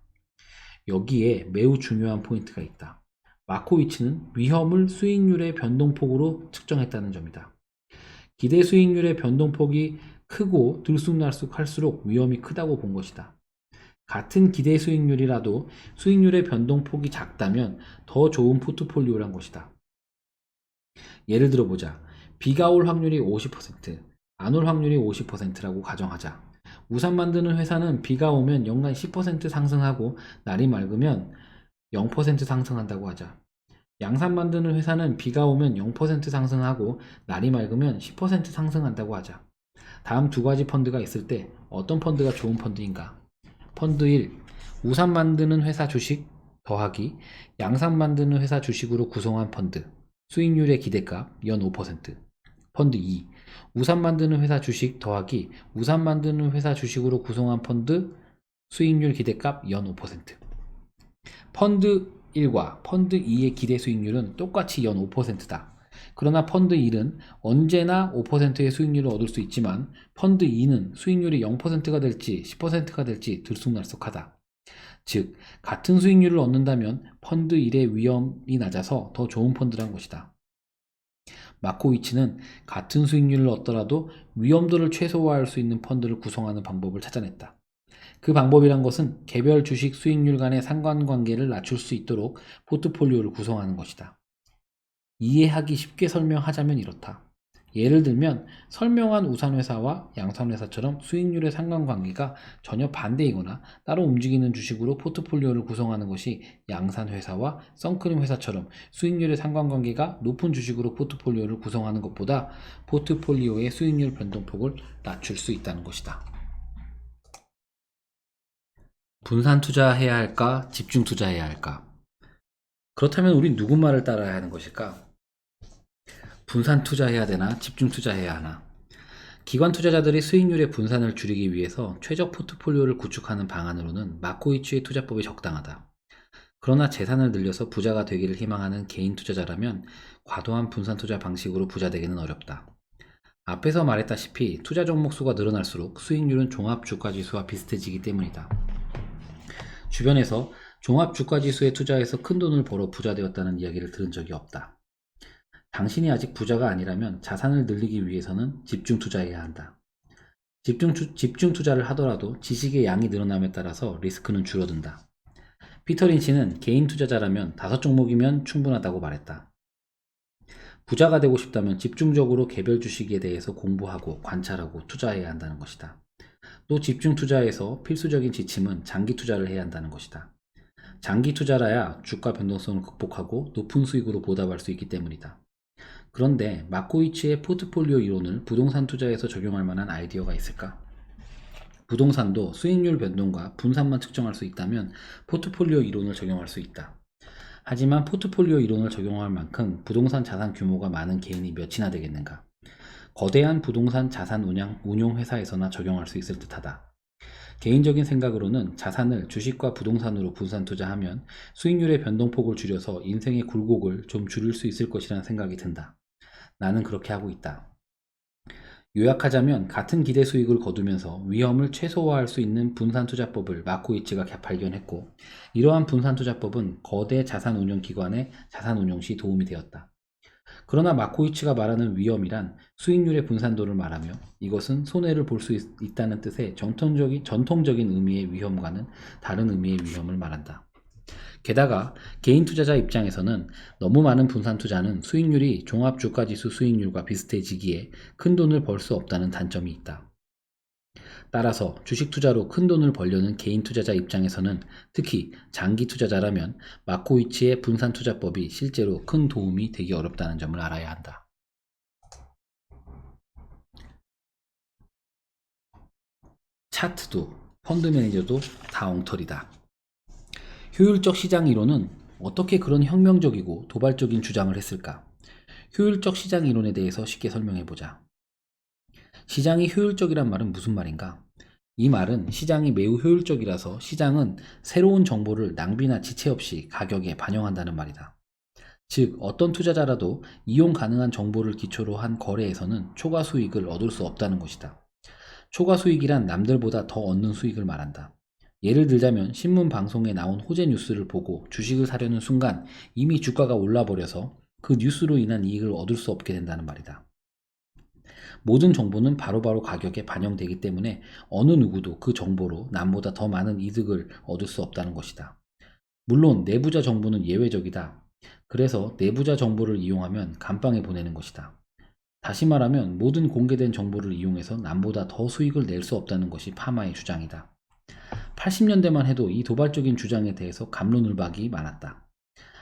여기에 매우 중요한 포인트가 있다. 마코위츠는 위험을 수익률의 변동폭으로 측정했다는 점이다. 기대 수익률의 변동폭이 크고 들쑥날쑥할수록 위험이 크다고 본 것이다. 같은 기대 수익률이라도 수익률의 변동폭이 작다면 더 좋은 포트폴리오란 것이다. 예를 들어보자. 비가 올 확률이 50%, 안 올 확률이 50%라고 가정하자. 우산 만드는 회사는 비가 오면 연간 10% 상승하고 날이 맑으면 0% 상승한다고 하자. 양산 만드는 회사는 비가 오면 0% 상승하고 날이 맑으면 10% 상승한다고 하자. 다음 두 가지 펀드가 있을 때 어떤 펀드가 좋은 펀드인가? 펀드 1. 우산 만드는 회사 주식 더하기 양산 만드는 회사 주식으로 구성한 펀드. 수익률의 기대값 연 5%. 펀드 2. 우산 만드는 회사 주식 더하기 우산 만드는 회사 주식으로 구성한 펀드. 수익률 기대값 연 5%. 펀드 1과 펀드 2의 기대 수익률은 똑같이 연 5%다. 그러나 펀드 1은 언제나 5%의 수익률을 얻을 수 있지만 펀드 2는 수익률이 0%가 될지 10%가 될지 들쑥날쑥하다. 즉, 같은 수익률을 얻는다면 펀드 1의 위험이 낮아서 더 좋은 펀드란 것이다. 마코위츠는 같은 수익률을 얻더라도 위험도를 최소화할 수 있는 펀드를 구성하는 방법을 찾아냈다. 그 방법이란 것은 개별 주식 수익률 간의 상관관계를 낮출 수 있도록 포트폴리오를 구성하는 것이다. 이해하기 쉽게 설명하자면 이렇다. 예를 들면 설명한 우산회사와 양산회사처럼 수익률의 상관관계가 전혀 반대이거나 따로 움직이는 주식으로 포트폴리오를 구성하는 것이 양산회사와 선크림 회사처럼 수익률의 상관관계가 높은 주식으로 포트폴리오를 구성하는 것보다 포트폴리오의 수익률 변동폭을 낮출 수 있다는 것이다. 분산 투자해야 할까? 집중 투자해야 할까? 그렇다면 우린 누구 말을 따라야 하는 것일까? 분산 투자해야 되나 집중 투자해야 하나? 기관 투자자들이 수익률의 분산을 줄이기 위해서 최적 포트폴리오를 구축하는 방안으로는 마코위츠의 투자법이 적당하다. 그러나 재산을 늘려서 부자가 되기를 희망하는 개인 투자자라면 과도한 분산 투자 방식으로 부자 되기는 어렵다. 앞에서 말했다시피 투자 종목 수가 늘어날수록 수익률은 종합 주가 지수와 비슷해지기 때문이다. 주변에서 종합 주가 지수에 투자해서 큰 돈을 벌어 부자 되었다는 이야기를 들은 적이 없다. 당신이 아직 부자가 아니라면 자산을 늘리기 위해서는 집중 투자해야 한다. 집중 투자를 하더라도 지식의 양이 늘어남에 따라서 리스크는 줄어든다. 피터 린치는 개인 투자자라면 5종목이면 충분하다고 말했다. 부자가 되고 싶다면 집중적으로 개별 주식에 대해서 공부하고 관찰하고 투자해야 한다는 것이다. 또 집중 투자에서 필수적인 지침은 장기 투자를 해야 한다는 것이다. 장기 투자라야 주가 변동성을 극복하고 높은 수익으로 보답할 수 있기 때문이다. 그런데 마코위츠의 포트폴리오 이론을 부동산 투자에서 적용할 만한 아이디어가 있을까? 부동산도 수익률 변동과 분산만 측정할 수 있다면 포트폴리오 이론을 적용할 수 있다. 하지만 포트폴리오 이론을 적용할 만큼 부동산 자산 규모가 많은 개인이 몇이나 되겠는가? 거대한 부동산 자산 운용 회사에서나 적용할 수 있을 듯하다. 개인적인 생각으로는 자산을 주식과 부동산으로 분산 투자하면 수익률의 변동폭을 줄여서 인생의 굴곡을 좀 줄일 수 있을 것이라는 생각이 든다. 나는 그렇게 하고 있다. 요약하자면 같은 기대 수익을 거두면서 위험을 최소화할 수 있는 분산투자법을 마코이츠가 발견했고, 이러한 분산투자법은 거대 자산운용기관의 자산운용 시 도움이 되었다. 그러나 마코이츠가 말하는 위험이란 수익률의 분산도를 말하며, 이것은 손해를 볼 수 있다는 뜻의 전통적인 의미의 위험과는 다른 의미의 위험을 말한다. 게다가 개인 투자자 입장에서는 너무 많은 분산 투자는 수익률이 종합주가지수 수익률과 비슷해지기에 큰 돈을 벌 수 없다는 단점이 있다. 따라서 주식 투자로 큰 돈을 벌려는 개인 투자자 입장에서는, 특히 장기 투자자라면 마코이츠의 분산 투자법이 실제로 큰 도움이 되기 어렵다는 점을 알아야 한다. 차트도 펀드 매니저도 다 엉터리다. 효율적 시장 이론은 어떻게 그런 혁명적이고 도발적인 주장을 했을까? 효율적 시장 이론에 대해서 쉽게 설명해보자. 시장이 효율적이란 말은 무슨 말인가? 이 말은 시장이 매우 효율적이라서 시장은 새로운 정보를 낭비나 지체 없이 가격에 반영한다는 말이다. 즉, 어떤 투자자라도 이용 가능한 정보를 기초로 한 거래에서는 초과 수익을 얻을 수 없다는 것이다. 초과 수익이란 남들보다 더 얻는 수익을 말한다. 예를 들자면 신문 방송에 나온 호재 뉴스를 보고 주식을 사려는 순간 이미 주가가 올라버려서 그 뉴스로 인한 이익을 얻을 수 없게 된다는 말이다. 모든 정보는 바로바로 가격에 반영되기 때문에 어느 누구도 그 정보로 남보다 더 많은 이득을 얻을 수 없다는 것이다. 물론 내부자 정보는 예외적이다. 그래서 내부자 정보를 이용하면 감방에 보내는 것이다. 다시 말하면 모든 공개된 정보를 이용해서 남보다 더 수익을 낼 수 없다는 것이 파마의 주장이다. 80년대만 해도 이 도발적인 주장에 대해서 갑론을박이 많았다.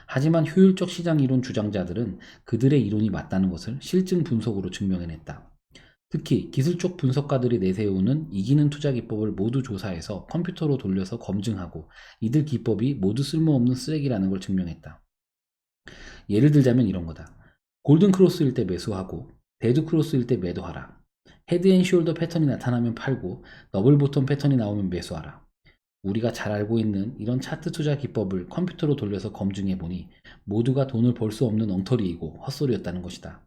하지만 효율적 시장 이론 주장자들은 그들의 이론이 맞다는 것을 실증 분석으로 증명해냈다. 특히 기술적 분석가들이 내세우는 이기는 투자 기법을 모두 조사해서 컴퓨터로 돌려서 검증하고 이들 기법이 모두 쓸모없는 쓰레기라는 걸 증명했다. 예를 들자면 이런 거다. 골든 크로스일 때 매수하고 데드 크로스일 때 매도하라. 헤드 앤 숄더 패턴이 나타나면 팔고 더블 보텀 패턴이 나오면 매수하라. 우리가 잘 알고 있는 이런 차트 투자 기법을 컴퓨터로 돌려서 검증해보니 모두가 돈을 벌 수 없는 엉터리이고 헛소리였다는 것이다.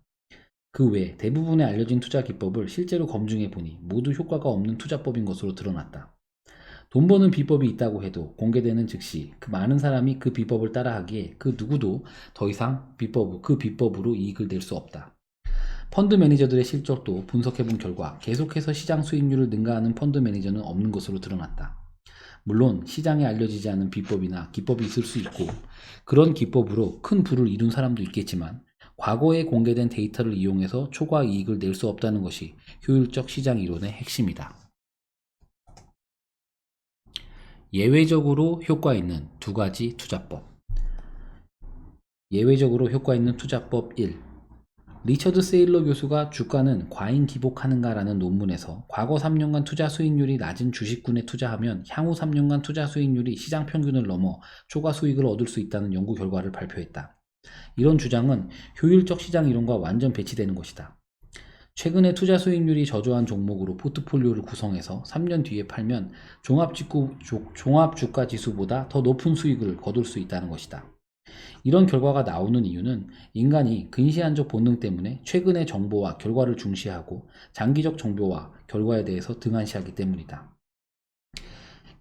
그 외 대부분의 알려진 투자 기법을 실제로 검증해보니 모두 효과가 없는 투자법인 것으로 드러났다. 돈 버는 비법이 있다고 해도 공개되는 즉시 그 많은 사람이 그 비법을 따라하기에 그 누구도 더 이상 그 비법으로 이익을 낼 수 없다. 펀드 매니저들의 실적도 분석해본 결과 계속해서 시장 수익률을 능가하는 펀드 매니저는 없는 것으로 드러났다. 물론 시장에 알려지지 않은 비법이나 기법이 있을 수 있고 그런 기법으로 큰 부를 이룬 사람도 있겠지만 과거에 공개된 데이터를 이용해서 초과 이익을 낼 수 없다는 것이 효율적 시장 이론의 핵심이다. 예외적으로 효과 있는 두 가지 투자법. 예외적으로 효과 있는 투자법 1. 리처드 세일러 교수가 주가는 과잉 기복하는가 라는 논문에서 과거 3년간 투자 수익률이 낮은 주식군에 투자하면 향후 3년간 투자 수익률이 시장 평균을 넘어 초과 수익을 얻을 수 있다는 연구 결과를 발표했다. 이런 주장은 효율적 시장 이론과 완전 배치되는 것이다. 최근에 투자 수익률이 저조한 종목으로 포트폴리오를 구성해서 3년 뒤에 팔면 종합주가 지수보다 더 높은 수익을 거둘 수 있다는 것이다. 이런 결과가 나오는 이유는 인간이 근시안적 본능 때문에 최근의 정보와 결과를 중시하고 장기적 정보와 결과에 대해서 등한시하기 때문이다.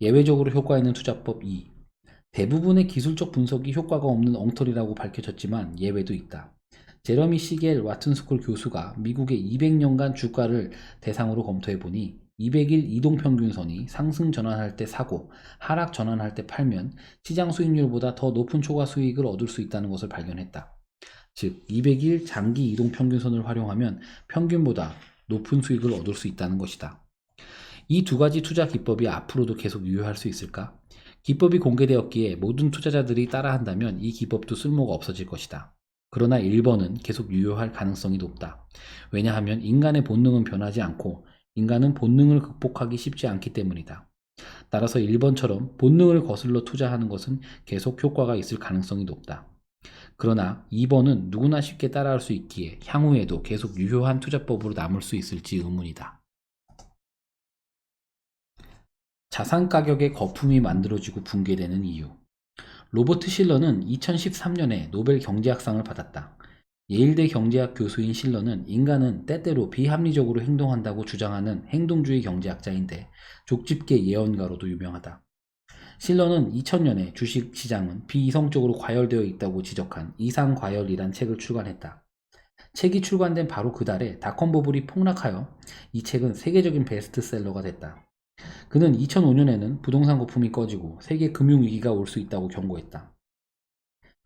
예외적으로 효과 있는 투자법 2. 대부분의 기술적 분석이 효과가 없는 엉터리라고 밝혀졌지만 예외도 있다. 제러미 시겔 와튼스쿨 교수가 미국의 200년간 주가를 대상으로 검토해보니 200일 이동평균선이 상승 전환할 때 사고 하락 전환할 때 팔면 시장 수익률보다 더 높은 초과 수익을 얻을 수 있다는 것을 발견했다. 즉 200일 장기 이동평균선을 활용하면 평균보다 높은 수익을 얻을 수 있다는 것이다. 이 두 가지 투자 기법이 앞으로도 계속 유효할 수 있을까? 기법이 공개되었기에 모든 투자자들이 따라한다면 이 기법도 쓸모가 없어질 것이다. 그러나 1번은 계속 유효할 가능성이 높다. 왜냐하면 인간의 본능은 변하지 않고 인간은 본능을 극복하기 쉽지 않기 때문이다. 따라서 1번처럼 본능을 거슬러 투자하는 것은 계속 효과가 있을 가능성이 높다. 그러나 2번은 누구나 쉽게 따라할 수 있기에 향후에도 계속 유효한 투자법으로 남을 수 있을지 의문이다. 자산 가격의 거품이 만들어지고 붕괴되는 이유. 로버트 실러는 2013년에 노벨 경제학상을 받았다. 예일대 경제학 교수인 실러는 인간은 때때로 비합리적으로 행동한다고 주장하는 행동주의 경제학자인데 족집게 예언가로도 유명하다. 실러는 2000년에 주식시장은 비이성적으로 과열되어 있다고 지적한 이상과열이란 책을 출간했다. 책이 출간된 바로 그 달에 닷컴 버블이 폭락하여 이 책은 세계적인 베스트셀러가 됐다. 그는 2005년에는 부동산 거품이 꺼지고 세계 금융위기가 올 수 있다고 경고했다.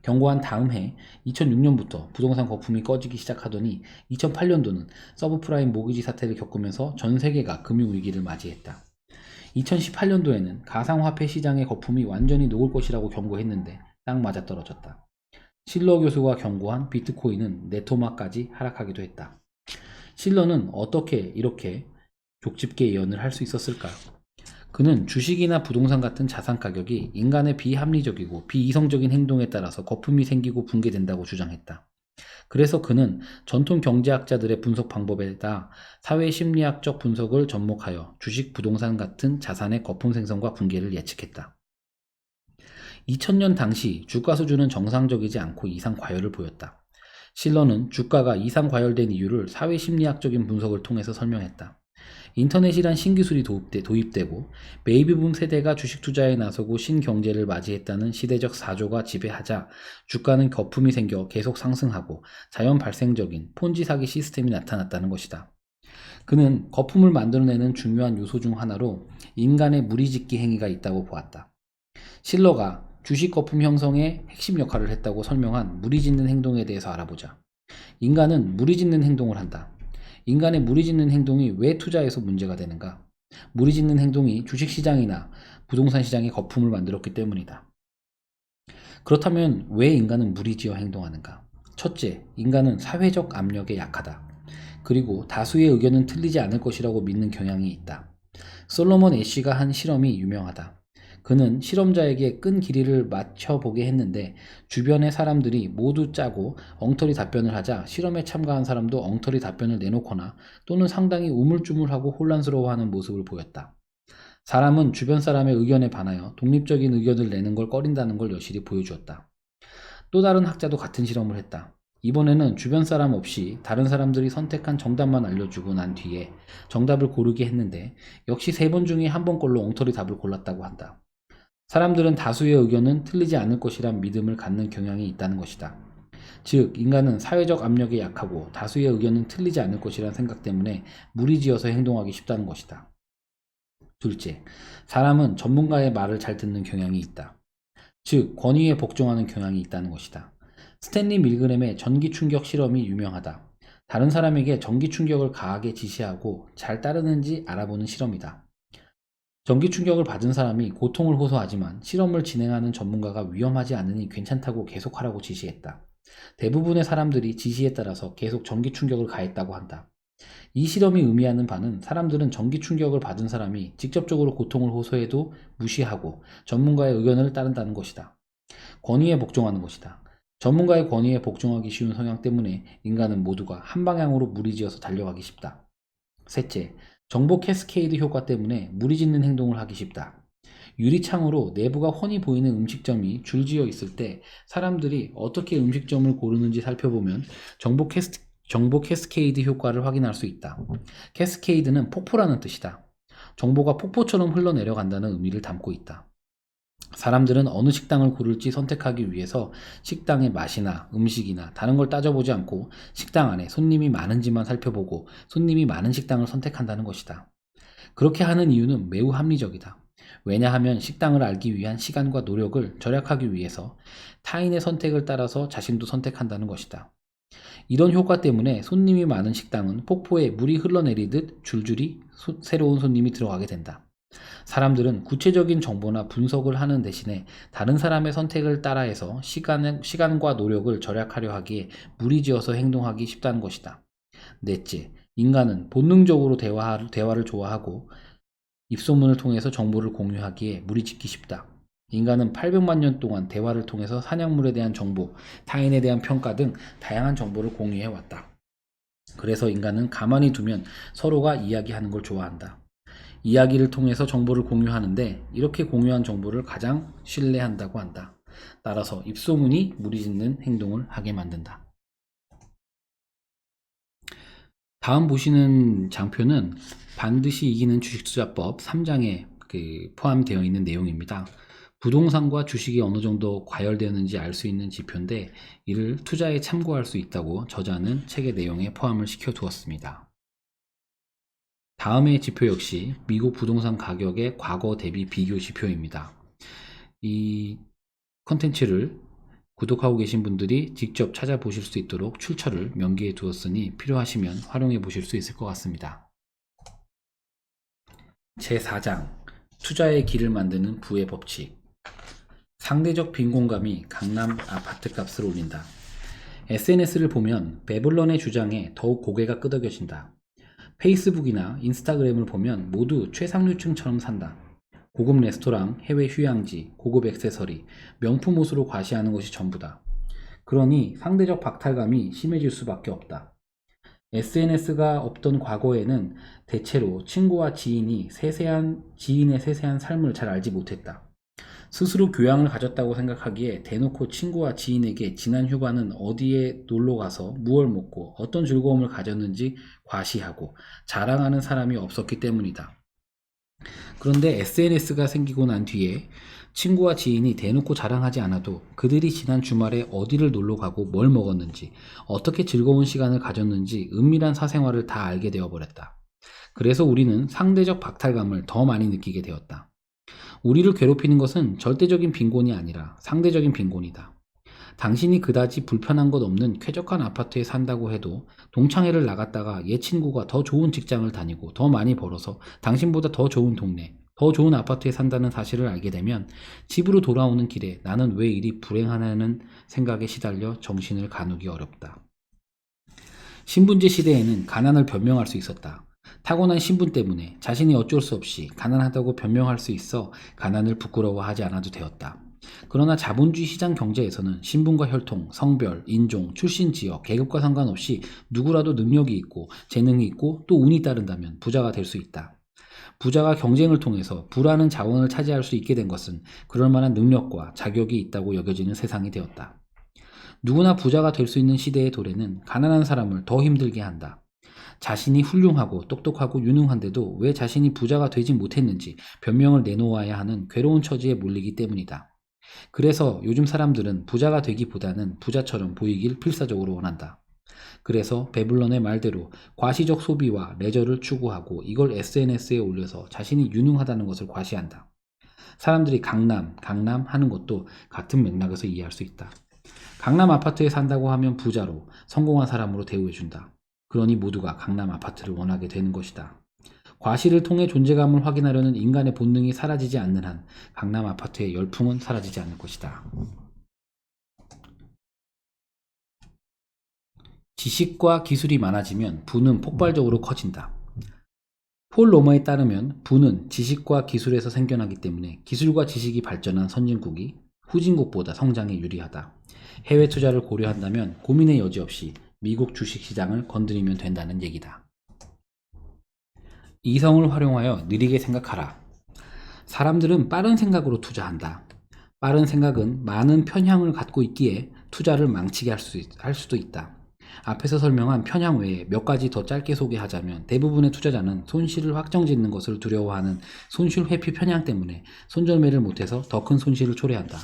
경고한 다음 해 2006년부터 부동산 거품이 꺼지기 시작하더니 2008년도는 서브프라임 모기지 사태를 겪으면서 전 세계가 금융위기를 맞이했다. 2018년도에는 가상화폐 시장의 거품이 완전히 녹을 것이라고 경고했는데 딱 맞아떨어졌다. 실러 교수가 경고한 비트코인은 네토마까지 하락하기도 했다. 실러는 어떻게 이렇게 족집게 예언을 할 수 있었을까? 그는 주식이나 부동산 같은 자산 가격이 인간의 비합리적이고 비이성적인 행동에 따라서 거품이 생기고 붕괴된다고 주장했다. 그래서 그는 전통 경제학자들의 분석 방법에다 사회심리학적 분석을 접목하여 주식, 부동산 같은 자산의 거품 생성과 붕괴를 예측했다. 2000년 당시 주가 수준은 정상적이지 않고 이상 과열을 보였다. 실러는 주가가 이상 과열된 이유를 사회심리학적인 분석을 통해서 설명했다. 인터넷이란 신기술이 도입되고 베이비붐 세대가 주식 투자에 나서고 신경제를 맞이했다는 시대적 사조가 지배하자 주가는 거품이 생겨 계속 상승하고 자연 발생적인 폰지 사기 시스템이 나타났다는 것이다. 그는 거품을 만들어내는 중요한 요소 중 하나로 인간의 무리짓기 행위가 있다고 보았다. 실러가 주식 거품 형성에 핵심 역할을 했다고 설명한 무리짓는 행동에 대해서 알아보자. 인간은 무리짓는 행동을 한다. 인간의 무리짓는 행동이 왜 투자에서 문제가 되는가? 무리짓는 행동이 주식시장이나 부동산 시장에 거품을 만들었기 때문이다. 그렇다면 왜 인간은 무리지어 행동하는가? 첫째, 인간은 사회적 압력에 약하다. 그리고 다수의 의견은 틀리지 않을 것이라고 믿는 경향이 있다. 솔로몬 애쉬가 한 실험이 유명하다. 그는 실험자에게 끈 길이를 맞춰보게 했는데 주변의 사람들이 모두 짜고 엉터리 답변을 하자 실험에 참가한 사람도 엉터리 답변을 내놓거나 또는 상당히 우물쭈물하고 혼란스러워하는 모습을 보였다. 사람은 주변 사람의 의견에 반하여 독립적인 의견을 내는 걸 꺼린다는 걸 여실히 보여주었다. 또 다른 학자도 같은 실험을 했다. 이번에는 주변 사람 없이 다른 사람들이 선택한 정답만 알려주고 난 뒤에 정답을 고르게 했는데 역시 3번 중에 1번 걸로 엉터리 답을 골랐다고 한다. 사람들은 다수의 의견은 틀리지 않을 것이란 믿음을 갖는 경향이 있다는 것이다. 즉, 인간은 사회적 압력에 약하고 다수의 의견은 틀리지 않을 것이란 생각 때문에 무리지어서 행동하기 쉽다는 것이다. 둘째, 사람은 전문가의 말을 잘 듣는 경향이 있다. 즉, 권위에 복종하는 경향이 있다는 것이다. 스탠리 밀그램의 전기 충격 실험이 유명하다. 다른 사람에게 전기 충격을 가하게 지시하고 잘 따르는지 알아보는 실험이다. 전기 충격을 받은 사람이 고통을 호소하지만 실험을 진행하는 전문가가 위험하지 않으니 괜찮다고 계속하라고 지시했다. 대부분의 사람들이 지시에 따라서 계속 전기 충격을 가했다고 한다. 이 실험이 의미하는 바는 사람들은 전기 충격을 받은 사람이 직접적으로 고통을 호소해도 무시하고 전문가의 의견을 따른다는 것이다. 권위에 복종하는 것이다. 전문가의 권위에 복종하기 쉬운 성향 때문에 인간은 모두가 한 방향으로 무리지어서 달려가기 쉽다. 셋째, 정보 캐스케이드 효과 때문에 무리짓는 행동을 하기 쉽다. 유리창으로 내부가 훤히 보이는 음식점이 줄지어 있을 때 사람들이 어떻게 음식점을 고르는지 살펴보면 정보 캐스케이드 효과를 확인할 수 있다. 캐스케이드는 폭포라는 뜻이다. 정보가 폭포처럼 흘러내려간다는 의미를 담고 있다. 사람들은 어느 식당을 고를지 선택하기 위해서 식당의 맛이나 음식이나 다른 걸 따져보지 않고 식당 안에 손님이 많은지만 살펴보고 손님이 많은 식당을 선택한다는 것이다. 그렇게 하는 이유는 매우 합리적이다. 왜냐하면 식당을 알기 위한 시간과 노력을 절약하기 위해서 타인의 선택을 따라서 자신도 선택한다는 것이다. 이런 효과 때문에 손님이 많은 식당은 폭포에 물이 흘러내리듯 줄줄이 새로운 손님이 들어가게 된다. 사람들은 구체적인 정보나 분석을 하는 대신에 다른 사람의 선택을 따라해서 시간과 노력을 절약하려 하기에 무리지어서 행동하기 쉽다는 것이다. 넷째, 인간은 본능적으로 대화를 좋아하고 입소문을 통해서 정보를 공유하기에 무리짓기 쉽다. 인간은 800만 년 동안 대화를 통해서 사냥물에 대한 정보, 타인에 대한 평가 등 다양한 정보를 공유해왔다. 그래서 인간은 가만히 두면 서로가 이야기하는 걸 좋아한다. 이야기를 통해서 정보를 공유하는데 이렇게 공유한 정보를 가장 신뢰한다고 한다. 따라서 입소문이 무리짓는 행동을 하게 만든다. 다음 보시는 장표는 반드시 이기는 주식투자법 3장에 포함되어 있는 내용입니다. 부동산과 주식이 어느 정도 과열되었는지 알 수 있는 지표인데 이를 투자에 참고할 수 있다고 저자는 책의 내용에 포함을 시켜 두었습니다. 다음의 지표 역시 미국 부동산 가격의 과거 대비 비교 지표입니다. 이 컨텐츠를 구독하고 계신 분들이 직접 찾아보실 수 있도록 출처를 명기해 두었으니 필요하시면 활용해 보실 수 있을 것 같습니다. 제4장 투자의 길을 만드는 부의 법칙. 상대적 빈곤감이 강남 아파트 값을 올린다. SNS를 보면 배블런의 주장에 더욱 고개가 끄덕여진다. 페이스북이나 인스타그램을 보면 모두 최상류층처럼 산다. 고급 레스토랑, 해외 휴양지, 고급 액세서리, 명품 옷으로 과시하는 것이 전부다. 그러니 상대적 박탈감이 심해질 수밖에 없다. SNS가 없던 과거에는 대체로 친구와 지인의 세세한 삶을 잘 알지 못했다. 스스로 교양을 가졌다고 생각하기에 대놓고 친구와 지인에게 지난 휴가는 어디에 놀러가서 무얼 먹고 어떤 즐거움을 가졌는지 과시하고 자랑하는 사람이 없었기 때문이다. 그런데 SNS가 생기고 난 뒤에 친구와 지인이 대놓고 자랑하지 않아도 그들이 지난 주말에 어디를 놀러가고 뭘 먹었는지 어떻게 즐거운 시간을 가졌는지 은밀한 사생활을 다 알게 되어버렸다. 그래서 우리는 상대적 박탈감을 더 많이 느끼게 되었다. 우리를 괴롭히는 것은 절대적인 빈곤이 아니라 상대적인 빈곤이다. 당신이 그다지 불편한 것 없는 쾌적한 아파트에 산다고 해도 동창회를 나갔다가 옛 친구가 더 좋은 직장을 다니고 더 많이 벌어서 당신보다 더 좋은 동네, 더 좋은 아파트에 산다는 사실을 알게 되면 집으로 돌아오는 길에 나는 왜 이리 불행하냐는 생각에 시달려 정신을 가누기 어렵다. 신분제 시대에는 가난을 변명할 수 있었다. 타고난 신분 때문에 자신이 어쩔 수 없이 가난하다고 변명할 수 있어 가난을 부끄러워하지 않아도 되었다. 그러나 자본주의 시장 경제에서는 신분과 혈통, 성별, 인종, 출신 지역, 계급과 상관없이 누구라도 능력이 있고 재능이 있고 또 운이 따른다면 부자가 될 수 있다. 부자가 경쟁을 통해서 부라는 자원을 차지할 수 있게 된 것은 그럴 만한 능력과 자격이 있다고 여겨지는 세상이 되었다. 누구나 부자가 될 수 있는 시대의 도래는 가난한 사람을 더 힘들게 한다. 자신이 훌륭하고 똑똑하고 유능한데도 왜 자신이 부자가 되지 못했는지 변명을 내놓아야 하는 괴로운 처지에 몰리기 때문이다. 그래서 요즘 사람들은 부자가 되기보다는 부자처럼 보이길 필사적으로 원한다. 그래서 배블런의 말대로 과시적 소비와 레저를 추구하고 이걸 SNS에 올려서 자신이 유능하다는 것을 과시한다. 사람들이 강남 하는 것도 같은 맥락에서 이해할 수 있다. 강남 아파트에 산다고 하면 부자로 성공한 사람으로 대우해준다. 그러니 모두가 강남 아파트를 원하게 되는 것이다. 과시를 통해 존재감을 확인하려는 인간의 본능이 사라지지 않는 한 강남 아파트의 열풍은 사라지지 않을 것이다. 지식과 기술이 많아지면 부는 폭발적으로 커진다. 폴 로머에 따르면 부는 지식과 기술에서 생겨나기 때문에 기술과 지식이 발전한 선진국이 후진국보다 성장에 유리하다. 해외 투자를 고려한다면 고민의 여지 없이 미국 주식시장을 건드리면 된다는 얘기다. 이성을 활용하여 느리게 생각하라. 사람들은 빠른 생각으로 투자한다. 빠른 생각은 많은 편향을 갖고 있기에 투자를 망치게 할 수도 있다. 앞에서 설명한 편향 외에 몇 가지 더 짧게 소개하자면 대부분의 투자자는 손실을 확정짓는 것을 두려워하는 손실 회피 편향 때문에 손절매를 못해서 더 큰 손실을 초래한다.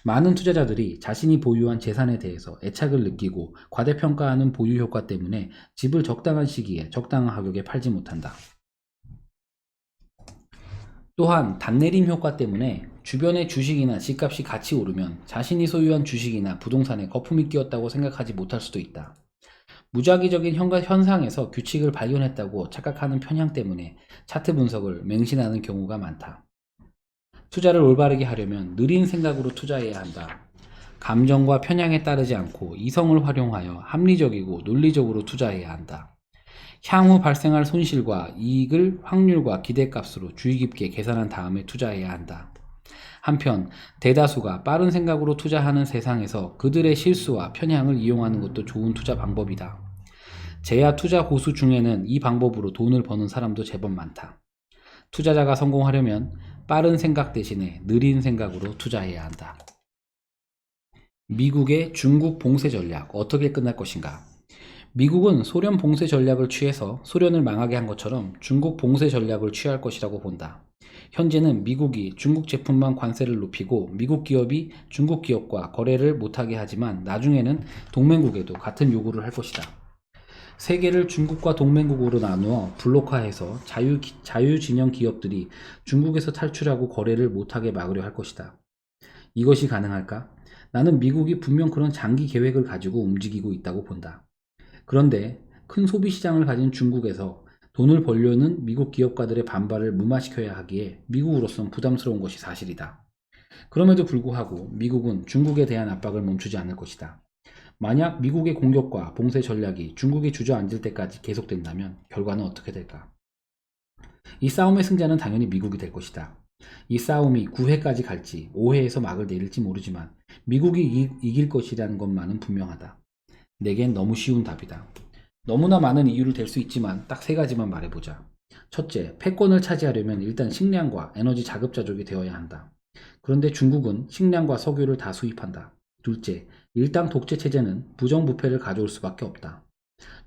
많은 투자자들이 자신이 보유한 재산에 대해서 애착을 느끼고 과대평가하는 보유 효과 때문에 집을 적당한 시기에 적당한 가격에 팔지 못한다. 또한 단내림 효과 때문에 주변의 주식이나 집값이 같이 오르면 자신이 소유한 주식이나 부동산에 거품이 끼었다고 생각하지 못할 수도 있다. 무작위적인 현상에서 규칙을 발견했다고 착각하는 편향 때문에 차트 분석을 맹신하는 경우가 많다. 투자를 올바르게 하려면 느린 생각으로 투자해야 한다. 감정과 편향에 따르지 않고 이성을 활용하여 합리적이고 논리적으로 투자해야 한다. 향후 발생할 손실과 이익을 확률과 기대값으로 주의 깊게 계산한 다음에 투자해야 한다. 한편 대다수가 빠른 생각으로 투자하는 세상에서 그들의 실수와 편향을 이용하는 것도 좋은 투자 방법이다. 제야 투자 고수 중에는 이 방법으로 돈을 버는 사람도 제법 많다. 투자자가 성공하려면 빠른 생각 대신에 느린 생각으로 투자해야 한다. 미국의 중국 봉쇄 전략 어떻게 끝날 것인가? 미국은 소련 봉쇄 전략을 취해서 소련을 망하게 한 것처럼 중국 봉쇄 전략을 취할 것이라고 본다. 현재는 미국이 중국 제품만 관세를 높이고 미국 기업이 중국 기업과 거래를 못하게 하지만 나중에는 동맹국에도 같은 요구를 할 것이다. 세계를 중국과 동맹국으로 나누어 블록화해서 자유진영 기업들이 중국에서 탈출하고 거래를 못하게 막으려 할 것이다. 이것이 가능할까? 나는 미국이 분명 그런 장기 계획을 가지고 움직이고 있다고 본다. 그런데 큰 소비 시장을 가진 중국에서 돈을 벌려는 미국 기업가들의 반발을 무마시켜야 하기에 미국으로선 부담스러운 것이 사실이다. 그럼에도 불구하고 미국은 중국에 대한 압박을 멈추지 않을 것이다. 만약 미국의 공격과 봉쇄 전략이 중국이 주저앉을 때까지 계속된다면 결과는 어떻게 될까? 이 싸움의 승자는 당연히 미국이 될 것이다. 이 싸움이 9회까지 갈지 5회에서 막을 내릴지 모르지만 미국이 이길 것이라는 것만은 분명하다. 내겐 너무 쉬운 답이다. 너무나 많은 이유를 댈 수 있지만 딱 3가지만 말해보자. 첫째, 패권을 차지하려면 일단 식량과 에너지 자급자족이 되어야 한다. 그런데 중국은 식량과 석유를 다 수입한다. 둘째, 일당 독재 체제는 부정부패를 가져올 수밖에 없다.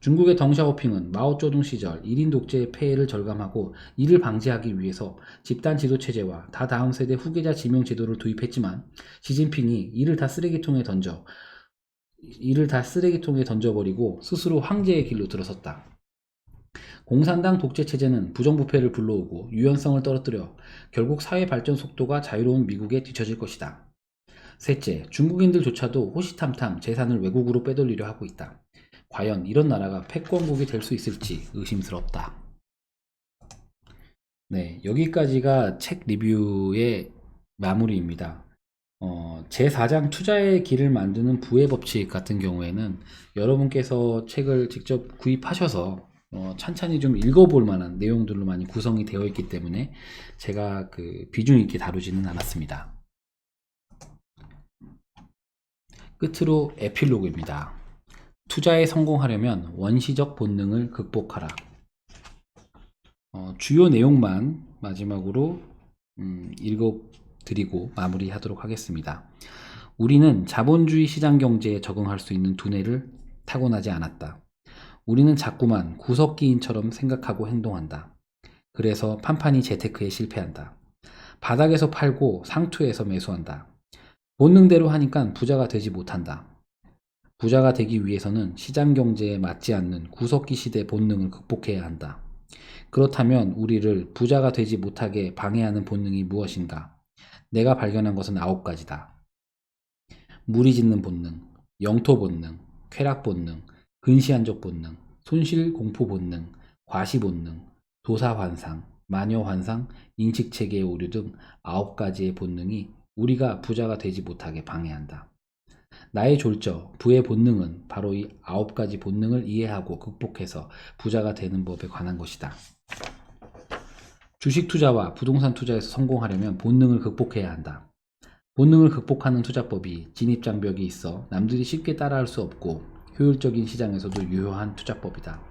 중국의 덩샤오핑은 마오쩌둥 시절 1인 독재의 폐해를 절감하고 이를 방지하기 위해서 집단 지도 체제와 다다음 세대 후계자 지명 제도를 도입했지만 시진핑이 이를 다 쓰레기통에 던져버리고 스스로 황제의 길로 들어섰다. 공산당 독재 체제는 부정부패를 불러오고 유연성을 떨어뜨려 결국 사회 발전 속도가 자유로운 미국에 뒤처질 것이다. 셋째, 중국인들조차도 호시탐탐 재산을 외국으로 빼돌리려 하고 있다. 과연 이런 나라가 패권국이 될 수 있을지 의심스럽다. 네, 여기까지가 책 리뷰의 마무리입니다. 제4장 투자의 길을 만드는 부의 법칙 같은 경우에는 여러분께서 책을 직접 구입하셔서 찬찬히 좀 읽어볼 만한 내용들로 많이 구성이 되어 있기 때문에 제가 비중 있게 다루지는 않았습니다. 끝으로 에필로그입니다. 투자에 성공하려면 원시적 본능을 극복하라. 주요 내용만 마지막으로 읽어드리고 마무리하도록 하겠습니다. 우리는 자본주의 시장 경제에 적응할 수 있는 두뇌를 타고나지 않았다. 우리는 자꾸만 구석기인처럼 생각하고 행동한다. 그래서 판판이 재테크에 실패한다. 바닥에서 팔고 상투에서 매수한다. 본능대로 하니까 부자가 되지 못한다. 부자가 되기 위해서는 시장 경제에 맞지 않는 구석기 시대 본능을 극복해야 한다. 그렇다면 우리를 부자가 되지 못하게 방해하는 본능이 무엇인가? 내가 발견한 것은 9가지다. 무리짓는 본능, 영토 본능, 쾌락 본능, 근시안적 본능, 손실 공포 본능, 과시 본능, 도사 환상, 마녀 환상, 인식 체계의 오류 등 9가지의 본능이 우리가 부자가 되지 못하게 방해한다. 나의 졸저, 부의 본능은 바로 이 9가지 본능을 이해하고 극복해서 부자가 되는 법에 관한 것이다. 주식 투자와 부동산 투자에서 성공하려면 본능을 극복해야 한다. 본능을 극복하는 투자법이 진입장벽이 있어 남들이 쉽게 따라할 수 없고 효율적인 시장에서도 유효한 투자법이다.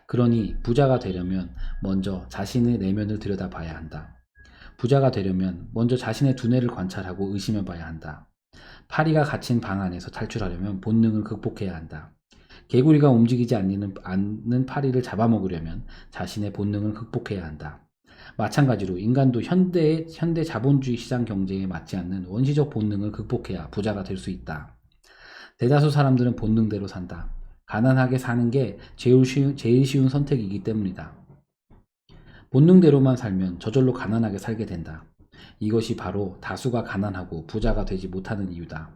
그러니 부자가 되려면 먼저 자신의 내면을 들여다봐야 한다. 부자가 되려면 먼저 자신의 두뇌를 관찰하고 의심해봐야 한다. 파리가 갇힌 방 안에서 탈출하려면 본능을 극복해야 한다. 개구리가 움직이지 않는 파리를 잡아먹으려면 자신의 본능을 극복해야 한다. 마찬가지로 인간도 현대 자본주의 시장 경제에 맞지 않는 원시적 본능을 극복해야 부자가 될 수 있다. 대다수 사람들은 본능대로 산다. 가난하게 사는 게 제일 쉬운 선택이기 때문이다. 본능대로만 살면 저절로 가난하게 살게 된다. 이것이 바로 다수가 가난하고 부자가 되지 못하는 이유다.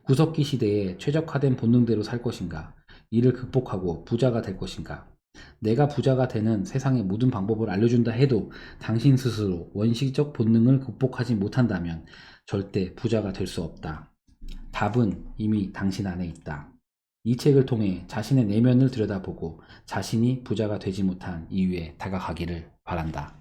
구석기 시대에 최적화된 본능대로 살 것인가? 이를 극복하고 부자가 될 것인가? 내가 부자가 되는 세상의 모든 방법을 알려준다 해도 당신 스스로 원시적 본능을 극복하지 못한다면 절대 부자가 될 수 없다. 답은 이미 당신 안에 있다. 이 책을 통해 자신의 내면을 들여다보고 자신이 부자가 되지 못한 이유에 다가가기를 바란다.